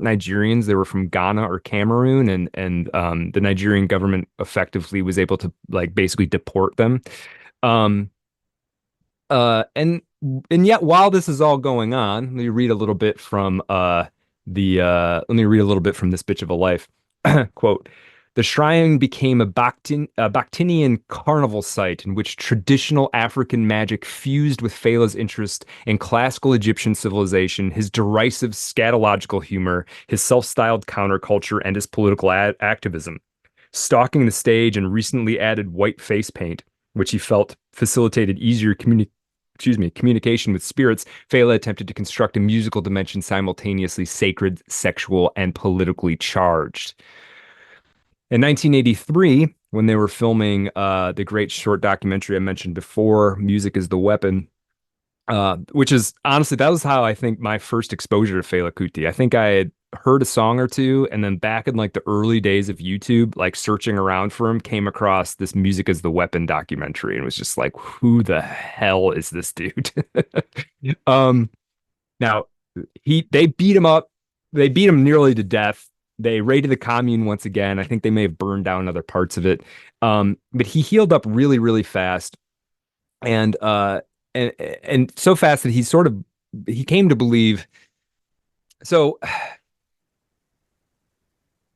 Nigerians. They were from Ghana or Cameroon, and the Nigerian government effectively was able to like basically deport them. Um, and yet while this is all going on, let me read a little bit from let me read a little bit from this bitch of a life. Quote, the shrine became a Bactinian carnival site in which traditional African magic fused with Fela's interest in classical Egyptian civilization, his derisive scatological humor, his self-styled counterculture, and his political activism. Stalking the stage and recently added white face paint, which he felt facilitated easier communication with spirits, Fela attempted to construct a musical dimension simultaneously sacred, sexual, and politically charged. In 1983, when they were filming the great short documentary I mentioned before, Music is the Weapon, which is honestly, that was how I think my first exposure to Fela Kuti. I think I had heard a song or two, and then back in like the early days of YouTube, like searching around for him, came across this Music is the Weapon documentary and was just like, who the hell is this dude? um, Now they beat him up. They beat him nearly to death. They raided the commune once again. I think they may have burned down other parts of it. But he healed up really, really fast. And and so fast that he came to believe. So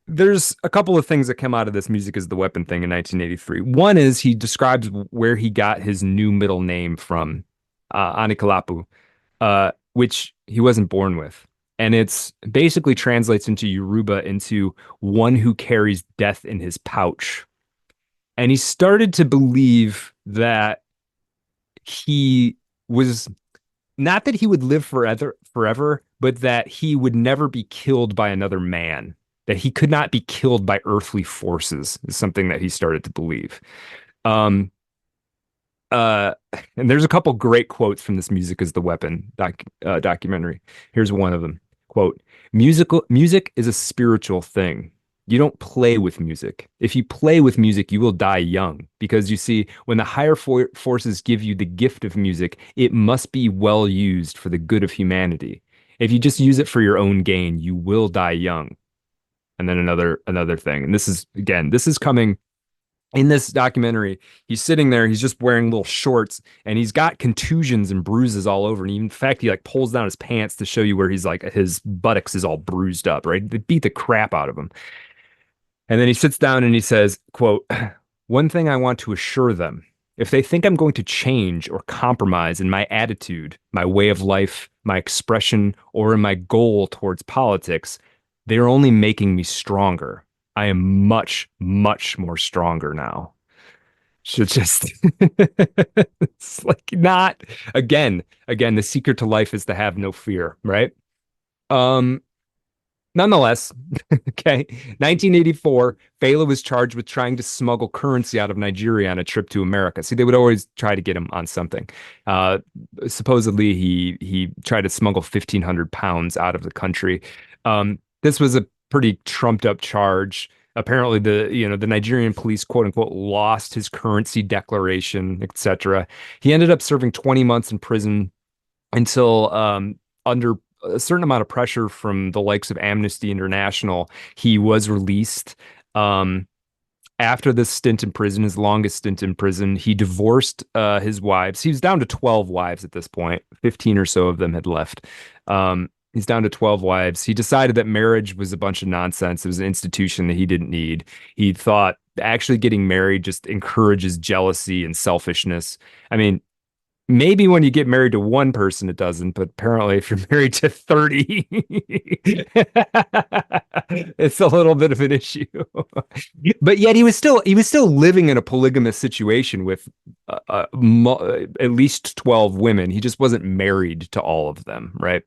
there's a couple of things that come out of this Music is the Weapon thing in 1983. One is he describes where he got his new middle name from, Anikulapo, which he wasn't born with. And it's basically translates into Yoruba into one who carries death in his pouch. And he started to believe that he was not that he would live forever, but that he would never be killed by another man, that he could not be killed by earthly forces is something that he started to believe. Um, uh, and there's a couple great quotes from this Music is the Weapon documentary. Here's one of them. Quote, music is a spiritual thing. You don't play with music. If you play with music, you will die young because you see, when the higher forces give you the gift of music, it must be well used for the good of humanity. If you just use it for your own gain, you will die young. And then another thing. And this is coming in this documentary. He's sitting there, he's just wearing little shorts, and he's got contusions and bruises all over. And in fact, he like pulls down his pants to show you where he's like his buttocks is all bruised up, right? They beat the crap out of him. And then he sits down and he says, quote, "One thing I want to assure them, if they think I'm going to change or compromise in my attitude, my way of life, my expression, or in my goal towards politics, they are only making me stronger. I am much, much more stronger now." So just it's like not again, the secret to life is to have no fear, right? Um, Nonetheless, okay, 1984, Fela was charged with trying to smuggle currency out of Nigeria on a trip to America. See, they would always try to get him on something. Uh, Supposedly, he tried to smuggle 1,500 pounds out of the country. This was a pretty trumped up charge. Apparently, the Nigerian police, quote unquote, lost his currency declaration, etc. He ended up serving 20 months in prison until under a certain amount of pressure from the likes of Amnesty International, he was released. After this stint in prison, his longest stint in prison, he divorced his wives. He was down to 12 wives at this point. 15 or so of them had left. He's down to 12 wives. He decided that marriage was a bunch of nonsense. It was an institution that he didn't need. He thought actually getting married just encourages jealousy and selfishness. I mean, maybe when you get married to one person, it doesn't, but apparently if you're married to 30, it's a little bit of an issue. But yet he was still living in a polygamous situation with at least 12 women. He just wasn't married to all of them, right?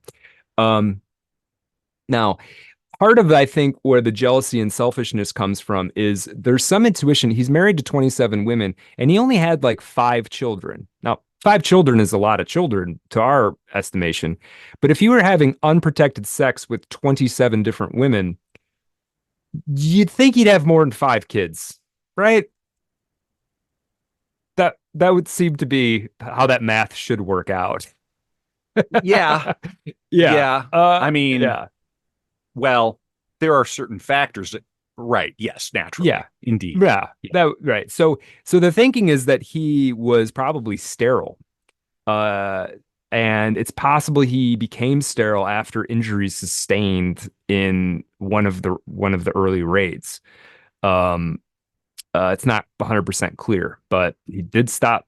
Now, part of, I think, where the jealousy and selfishness comes from is there's some intuition. He's married to 27 women and he only had like 5 children. Now, 5 children is a lot of children to our estimation. But if you were having unprotected sex with 27 different women, you'd think he'd have more than 5 kids, right? That would seem to be how that math should work out. Yeah. Yeah. Yeah. I mean, yeah. Well, there are certain factors that, right. Yes, naturally. Yeah. Indeed. Yeah. Right. So the thinking is that he was probably sterile. And it's possible he became sterile after injuries sustained in one of the early raids. It's not 100% clear, but he did stop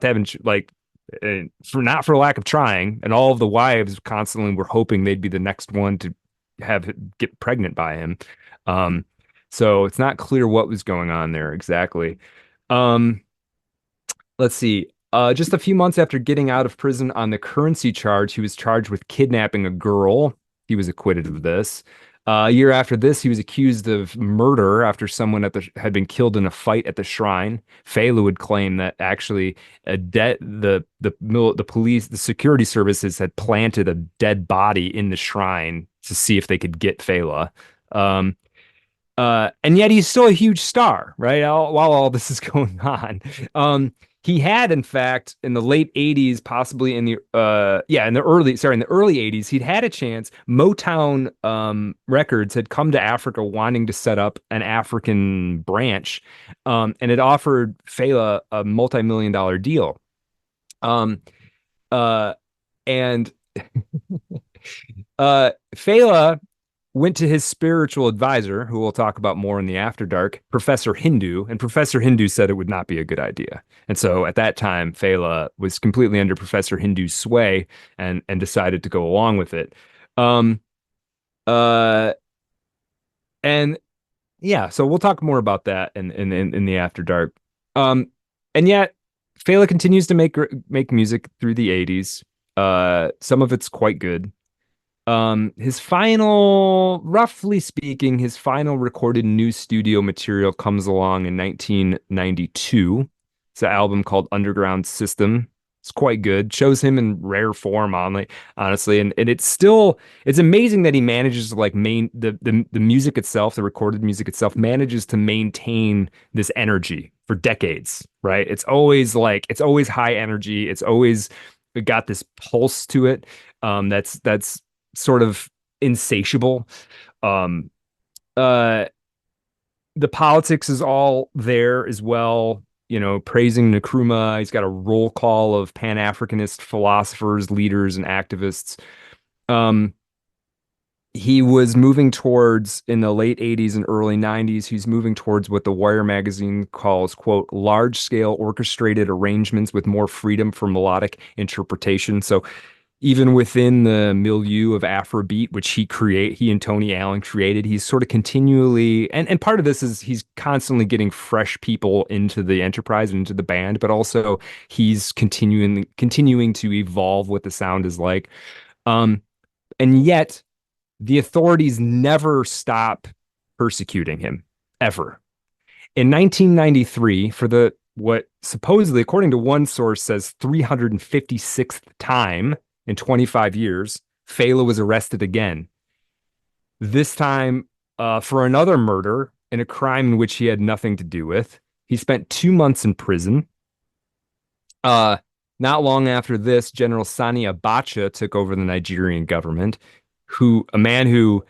having for lack of trying, and all of the wives constantly were hoping they'd be the next one to get pregnant by him. So it's not clear what was going on there exactly. Let's see. Just a few months after getting out of prison on the currency charge, he was charged with kidnapping a girl. He was acquitted of this. A year after this, he was accused of murder after someone had been killed in a fight at the shrine. Fela would claim that actually the police, the security services had planted a dead body in the shrine to see if they could get Fela. And yet he's still a huge star, right? While all this is going on. He had, in fact, in the late 80s, possibly in the early 80s, he'd had a chance. Motown Records had come to Africa wanting to set up an African branch, and it offered Fela a multi-million-dollar deal. And Fela went to his spiritual advisor, who we'll talk about more in the After Dark, Professor Hindu, and Professor Hindu said it would not be a good idea. And so at that time, Fela was completely under Professor Hindu's sway and decided to go along with it. And yeah, so we'll talk more about that in the After Dark. And yet, Fela continues to make music through the 80s. Some of it's quite good. Roughly speaking, his final recorded new studio material comes along in 1992. It's an album called Underground System. It's quite good. Shows him in rare form, honestly, and it's amazing that he manages to like the music itself, the recorded music itself, manages to maintain this energy for decades, right? It's always high energy. It's always got this pulse to it, that's sort of insatiable. Um, uh, the politics is all there as well. Praising Nkrumah. He's got a roll call of Pan-Africanist philosophers, leaders, and activists. Um, he was moving towards, in the late 80s and early 90s, he's moving towards what the Wire magazine calls, quote, large-scale orchestrated arrangements with more freedom for melodic interpretation. So even within the milieu of Afrobeat, which he and Tony Allen created, he's sort of continually, and part of this is he's constantly getting fresh people into the enterprise and into the band, but also he's continuing to evolve what the sound is like. And yet the authorities never stop persecuting him, ever. In 1993, for the what supposedly, according to one source, says 356th time in 25 years, Fela was arrested again. This time for another murder in a crime in which he had nothing to do with. He spent 2 months in prison. Not long after this, General Sani Abacha took over the Nigerian government, a man who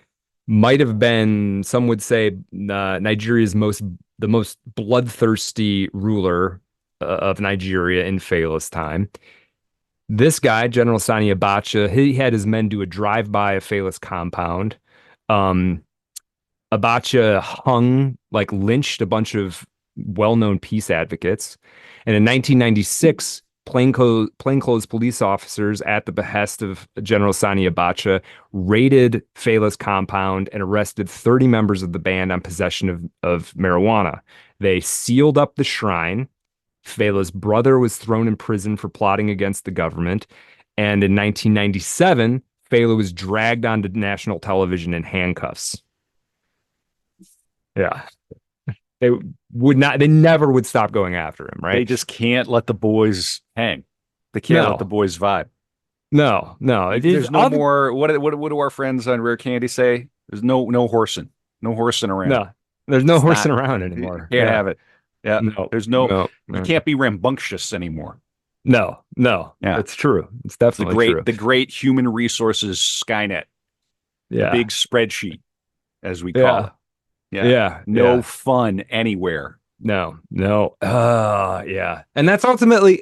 might have been, some would say, Nigeria's the most bloodthirsty ruler of Nigeria in Fela's time. This guy, General Sani Abacha, he had his men do a drive-by of Fela's compound. Abacha lynched a bunch of well-known peace advocates. And in 1996, plainclothes police officers, at the behest of General Sani Abacha, raided Fela's compound and arrested 30 members of the band on possession of marijuana. They sealed up the shrine. Fela's brother was thrown in prison for plotting against the government. And in 1997, Fela was dragged onto national television in handcuffs. Yeah. They never would stop going after him, right? They just can't let the boys hang. They can't let the boys vibe. No. There's no more. What do our friends on Rare Candy say? There's no horsing. No horsing around. No, there's no horsing around anymore. You can't have it. Yeah. No, there's you can't be rambunctious anymore. No. Yeah. It's true. It's definitely true. The great human resources Skynet. Yeah. The big spreadsheet, as we call it. Yeah. No fun anywhere. No. Yeah. And that's ultimately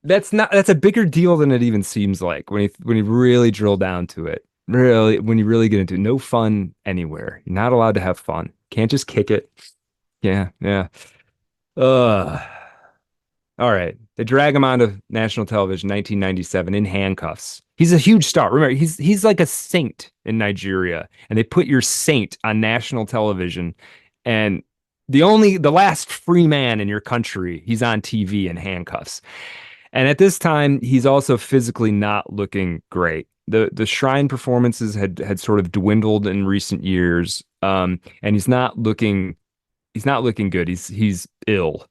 that's a bigger deal than it even seems like when you really drill down to it. Really, when you really get into it, no fun anywhere. You're not allowed to have fun. Can't just kick it. Yeah. All right. They drag him onto national television, 1997, in handcuffs. He's a huge star. Remember, he's like a saint in Nigeria, and they put your saint on national television, and the last free man in your country, he's on TV in handcuffs. And at this time, he's also physically not looking great. The shrine performances had sort of dwindled in recent years, and he's not looking good. He's ill.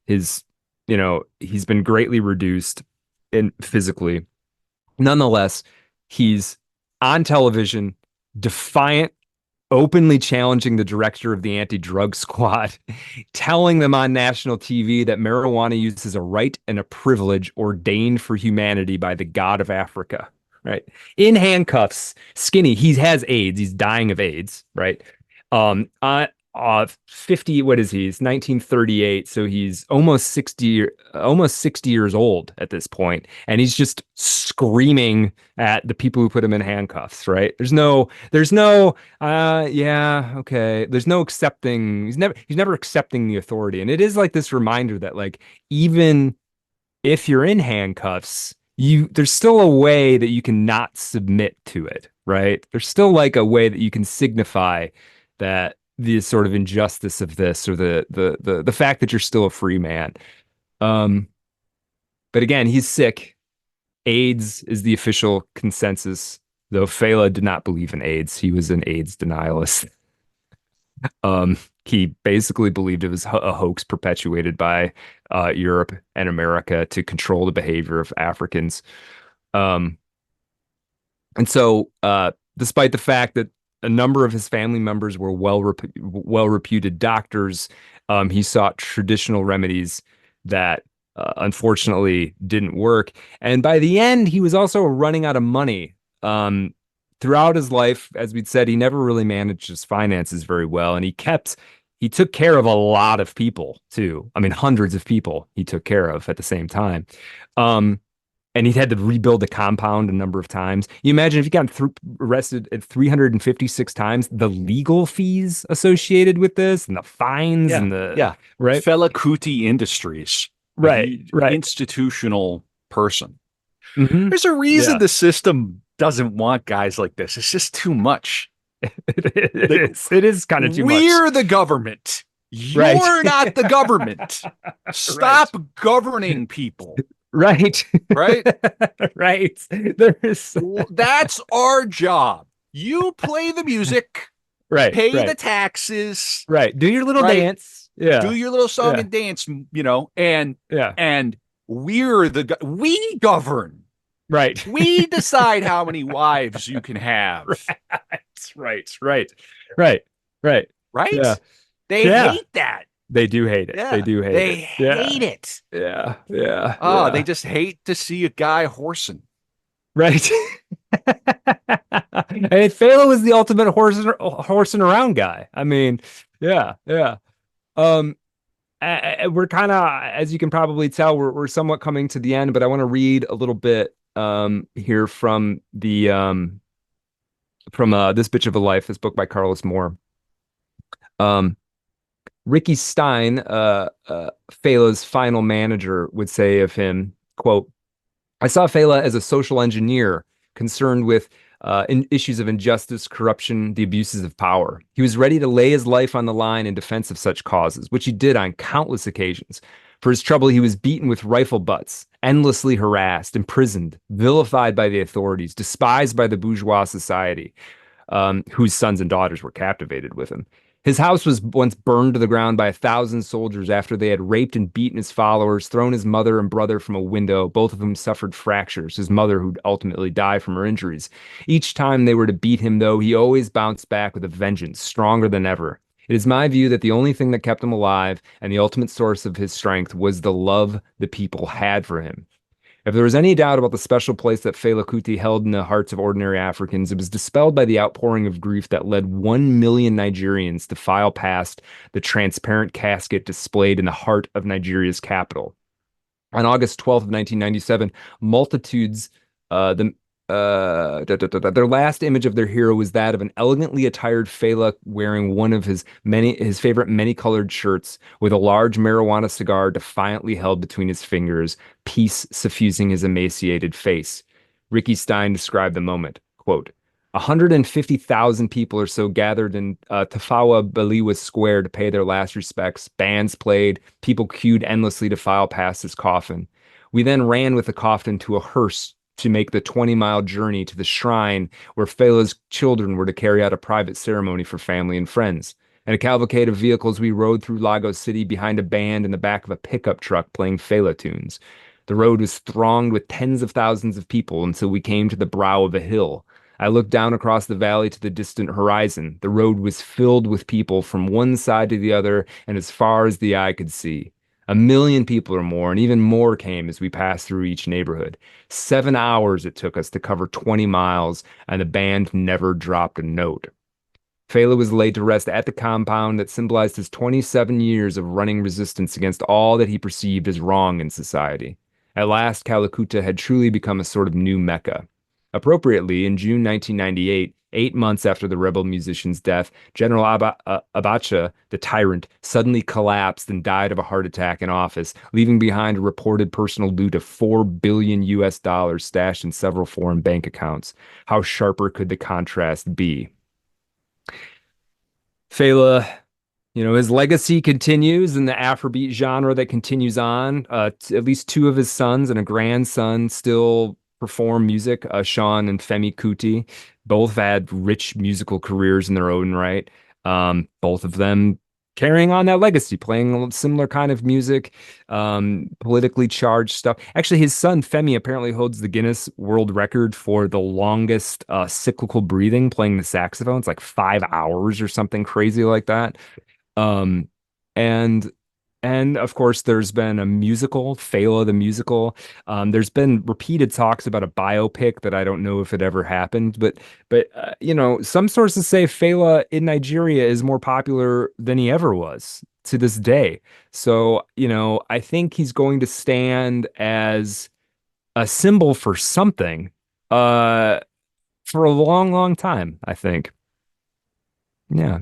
He's been greatly reduced physically. Nonetheless, he's on television, defiant, openly challenging the director of the anti-drug squad, telling them on national TV that marijuana use is a right and a privilege ordained for humanity by the God of Africa, right? In handcuffs, skinny. He has AIDS. He's dying of AIDS, right? 50, what is he? He's 1938, so he's almost 60 years old at this point, and he's just screaming at the people who put him in handcuffs, right? There's no okay. There's no accepting. He's never accepting the authority. And it is like this reminder that, like, even if you're in handcuffs, there's still a way that you can not submit to it, right? There's still like a way that you can signify that the sort of injustice of this, or the fact that you're still a free man. But again, he's sick. AIDS is the official consensus, though Fela did not believe in AIDS. He was an AIDS denialist. he basically believed it was a hoax perpetuated by Europe and America to control the behavior of Africans. Um, and so, despite the fact that a number of his family members were well reputed doctors, he sought traditional remedies that unfortunately didn't work. And by the end, he was also running out of money. Throughout his life, as we'd said, he never really managed his finances very well, and he took care of a lot of people too. I mean, hundreds of people he took care of at the same time. Um, and he had to rebuild the compound a number of times. You imagine if he got arrested at 356 times, the legal fees associated with this and the fines Yeah. and the Yeah. right, Fela Kuti Industries. right, right. Institutional person. Hmm. There's a reason Yeah, the system doesn't want guys like this. It's just too much. it is kind of too much. We're the government. Right. You're not the government. Stop governing people. Right. Right? Right. There's That's our job. You play the music, right. pay Right. the taxes, Right. Do your little right? dance. Yeah. Do your little song Yeah. and dance, you know, and Yeah. we govern. Right. We decide how many wives you can have. Right. Right. Right. Right. Right? Yeah. They Yeah. hate that. They do hate it. Yeah. They do hate They it. Yeah. hate it. Yeah. Yeah. Oh, Yeah. they just hate to see a guy horsing. Right. And Fela was the ultimate horsing around guy. I mean, yeah, yeah. Um, we're kind of, as you can probably tell, we're somewhat coming to the end, but I want to read a little bit here from the This Bitch of a Life, this book by Carlos Moore. Ricky Stein, Fela's final manager, would say of him, quote, "I saw Fela as a social engineer concerned with issues of injustice, corruption, the abuses of power. He was ready to lay his life on the line in defense of such causes, which he did on countless occasions. For his trouble, he was beaten with rifle butts, endlessly harassed, imprisoned, vilified by the authorities, despised by the bourgeois society, whose sons and daughters were captivated with him. His house was once burned to the ground by 1,000 soldiers after they had raped and beaten his followers, thrown his mother and brother from a window, both of whom suffered fractures, his mother who'd ultimately die from her injuries. Each time they were to beat him, though, he always bounced back with a vengeance, stronger than ever. It is my view that the only thing that kept him alive and the ultimate source of his strength was the love the people had for him. If there was any doubt about the special place that Fela Kuti held in the hearts of ordinary Africans, it was dispelled by the outpouring of grief that led 1 million Nigerians to file past the transparent casket displayed in the heart of Nigeria's capital. On August 12th of 1997, multitudes, their last image of their hero was that of an elegantly attired Fela wearing one of his favorite many-colored shirts with a large marijuana cigar defiantly held between his fingers, peace suffusing his emaciated face. Ricky Stein described the moment, quote, 150,000 people or so gathered in Tafawa Balewa Square to pay their last respects. Bands played, people queued endlessly to file past his coffin. We then ran with the coffin to a hearse to make the 20-mile journey to the shrine where Fela's children were to carry out a private ceremony for family and friends. In a cavalcade of vehicles, we rode through Lagos City behind a band in the back of a pickup truck playing Fela tunes. The road was thronged with tens of thousands of people until we came to the brow of a hill. I looked down across the valley to the distant horizon. The road was filled with people from one side to the other and as far as the eye could see. 1 million people or more, and even more came as we passed through each neighborhood. 7 hours it took us to cover 20 miles, and the band never dropped a note. Fela was laid to rest at the compound that symbolized his 27 years of running resistance against all that he perceived as wrong in society. At last, Calcutta had truly become a sort of new Mecca. Appropriately, in June 1998, 8 months after the rebel musician's death, General Abacha, the tyrant, suddenly collapsed and died of a heart attack in office, leaving behind a reported personal loot of $4 billion stashed in several foreign bank accounts. How sharper could the contrast be? Fela, his legacy continues in the Afrobeat genre that continues on. At least 2 of his sons and a grandson still perform music, Sean and Femi Kuti. Both had rich musical careers in their own right. Both of them carrying on that legacy, playing a similar kind of music, politically charged stuff. Actually, his son Femi apparently holds the Guinness World Record for the longest cyclical breathing playing the saxophone. It's like 5 hours or something crazy like that. Um, and and of course, there's been a musical, Fela the musical. There's been repeated talks about a biopic that I don't know if it ever happened, but you know, some sources say Fela in Nigeria is more popular than he ever was to this day. So, you know, I think he's going to stand as a symbol for something uh for a long, long time, I think. Yeah.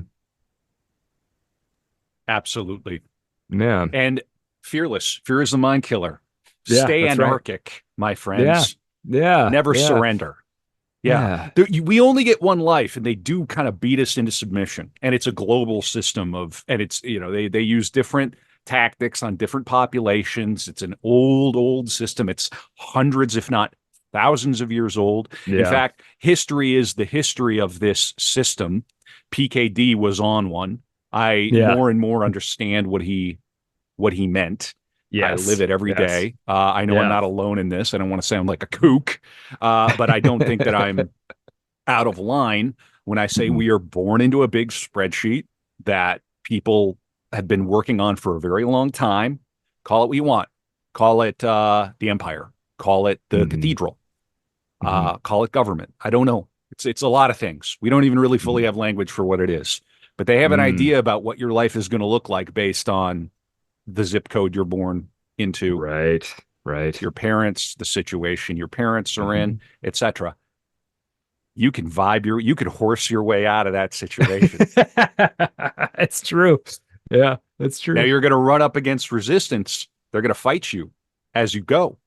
Absolutely. Yeah. And fearless. Fear is the mind killer. Yeah, Stay that's right. anarchic, my Yeah. friends. Yeah. Never Yeah. surrender. Yeah. Yeah. We only get one life, and they do kind of beat us into submission. And it's a global system of, and it's, you know, they use different tactics on different populations. It's an old, old system. It's hundreds, if not thousands of years old. In Yeah. fact, history is the history of this system. PKD was on one. I Yeah. more and more understand what he meant. I live Yes. it every Yes. day. I know I'm Yeah. not alone in this. I don't want to sound like a kook, but I don't think that I'm out of line when I say Mhm. we are born into a big spreadsheet that people have been working on for a very long time. Call it what you want. Call it the empire. Call it the Mhm. cathedral. Mhm. Call it government. I don't know. It's a lot of things. We don't even really fully Mhm. have language for what it is. But they have an Mm. idea about what your life is going to look like based on the zip code you're born into, Right. Right. your parents, the situation your parents are in, Mhm. etc. You could horse your way out of that situation. It's true. Yeah, that's Now true. you're going to run up against resistance. They're going to fight you as you go,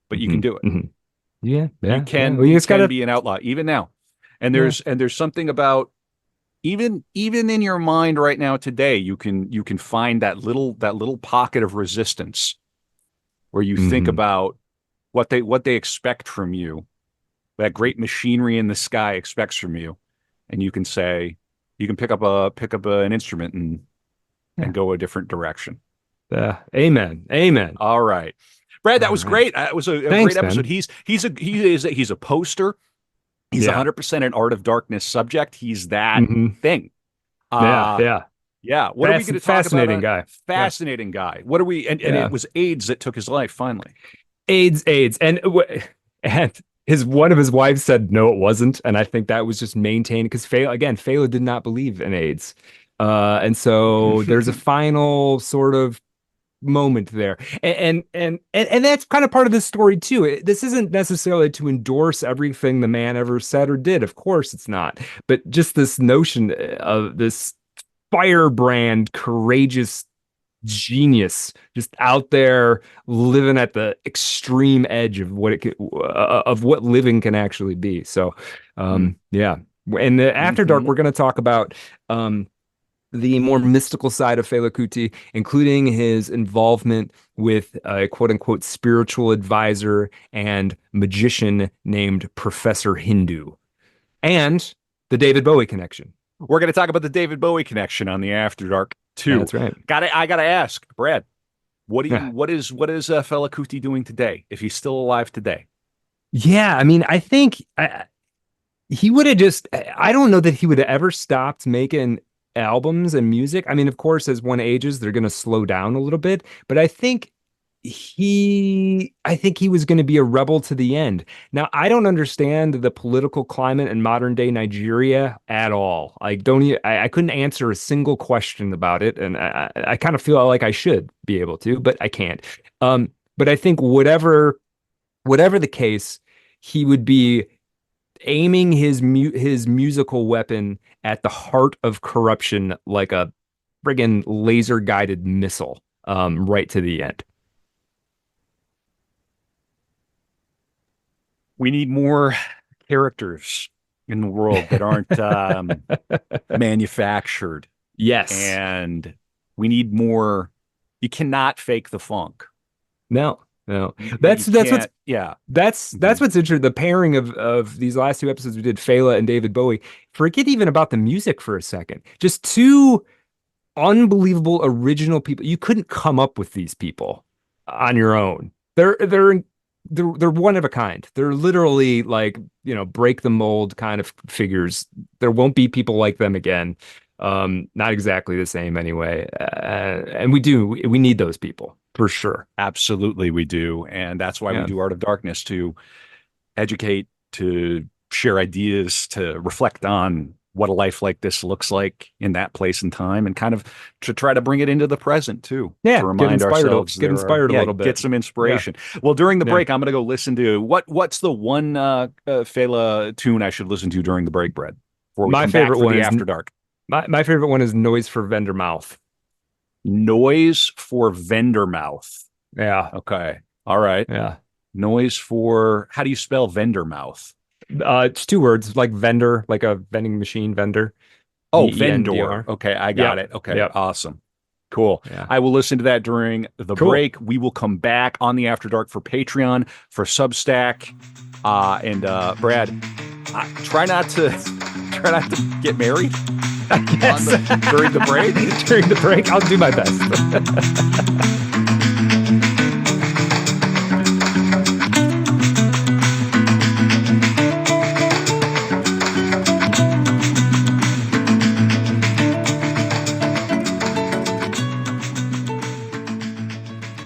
but you can Mhm. do it. Mhm. Yeah. Yeah. Yeah. Well, you You just can gotta. be an outlaw even now. Yeah. And there's something about even in your mind right now today, you can find that little pocket of resistance where you think Hmm. about what they expect from you, that great machinery in the sky expects from you, and you can say you can pick up an instrument Yeah. and go a different direction. Amen. Amen. All right, Brad, All that was right. great. That was a great Thanks, episode. man. He's a poster. He's Yeah. 100% an Art of Darkness subject. He's that Hmm. thing. Yeah. Uh Yeah. yeah. What are we going to talk about Fascinating on guy. Yeah. fascinating guy? What are we and it Yeah. was AIDS that took his life finally. AIDS, and his one of his wives said no, it wasn't, and I think that was just maintained because Fela did not believe in AIDS, and so there's a final sort of moment there, and that's kind of part of this story too. This isn't necessarily to endorse everything the man ever said or did. Of course, it's not, but just this notion of this firebrand, courageous genius just out there living at the extreme edge of what of what living can actually be. So yeah. In the After Dark, Mm-hmm. we're going to talk about the more mystical side of Fela Kuti, including his involvement with a quote unquote spiritual advisor and magician named Professor Hindu, and the David Bowie connection. We're going to talk about the David Bowie connection on the After Dark too. That's right. I got to ask, Brad, Yeah. what is Fela Kuti doing today? If he's still alive today, Yeah, I mean, I think he would have just, I don't know that he would have ever stopped making albums and music. I mean, of course, as one ages, they're going to slow down a little bit, but I think he was going to be a rebel to the end. Now, I don't understand the political climate in modern day Nigeria at all. Like, I couldn't answer a single question about it, and I kind of feel like I should be able to, but I can't. But I think whatever the case, he would be aiming his musical weapon at the heart of corruption like a friggin' laser guided missile, right to the end. we need more characters in the world that aren't manufactured, Yes. and we need more. You cannot fake the funk. No. No. You That's what's can't. Yeah. that's Mhm. what's interesting. The pairing of these last two episodes we did, Fela and David Bowie. Forget even about the music for a second. Just two unbelievable original people. You couldn't come up with these people on your own. They're one of a kind. They're literally like, break the mold kind of figures. There won't be people like them again. Not exactly the same anyway. And we need those people for sure. Absolutely, we do. And that's why we do Art of Darkness, to educate, to share ideas, to reflect on what a life like this looks like in that place and time, and kind of to try to bring it into the present too. Yeah, to remind ourselves, get inspired a little bit, get some inspiration. Well, during the break, I'm going to go listen to what's the one Fela tune I should listen to during the break, Brad? My favorite one is After Dark. My favorite one is Noise for Vendor Mouth. Noise for Vendor Mouth. Yeah. Okay. All right. Yeah. Noise for, how do you spell vendor mouth? It's 2 words, like vendor, like a vending machine vendor. Oh, Vendor. vendor. Okay, I got it. Okay, awesome. Cool. Yeah. I will listen to that during the break. We will come back on the After Dark for Patreon, for Substack. And Brad, try not to get married. During the break. I'll do my best.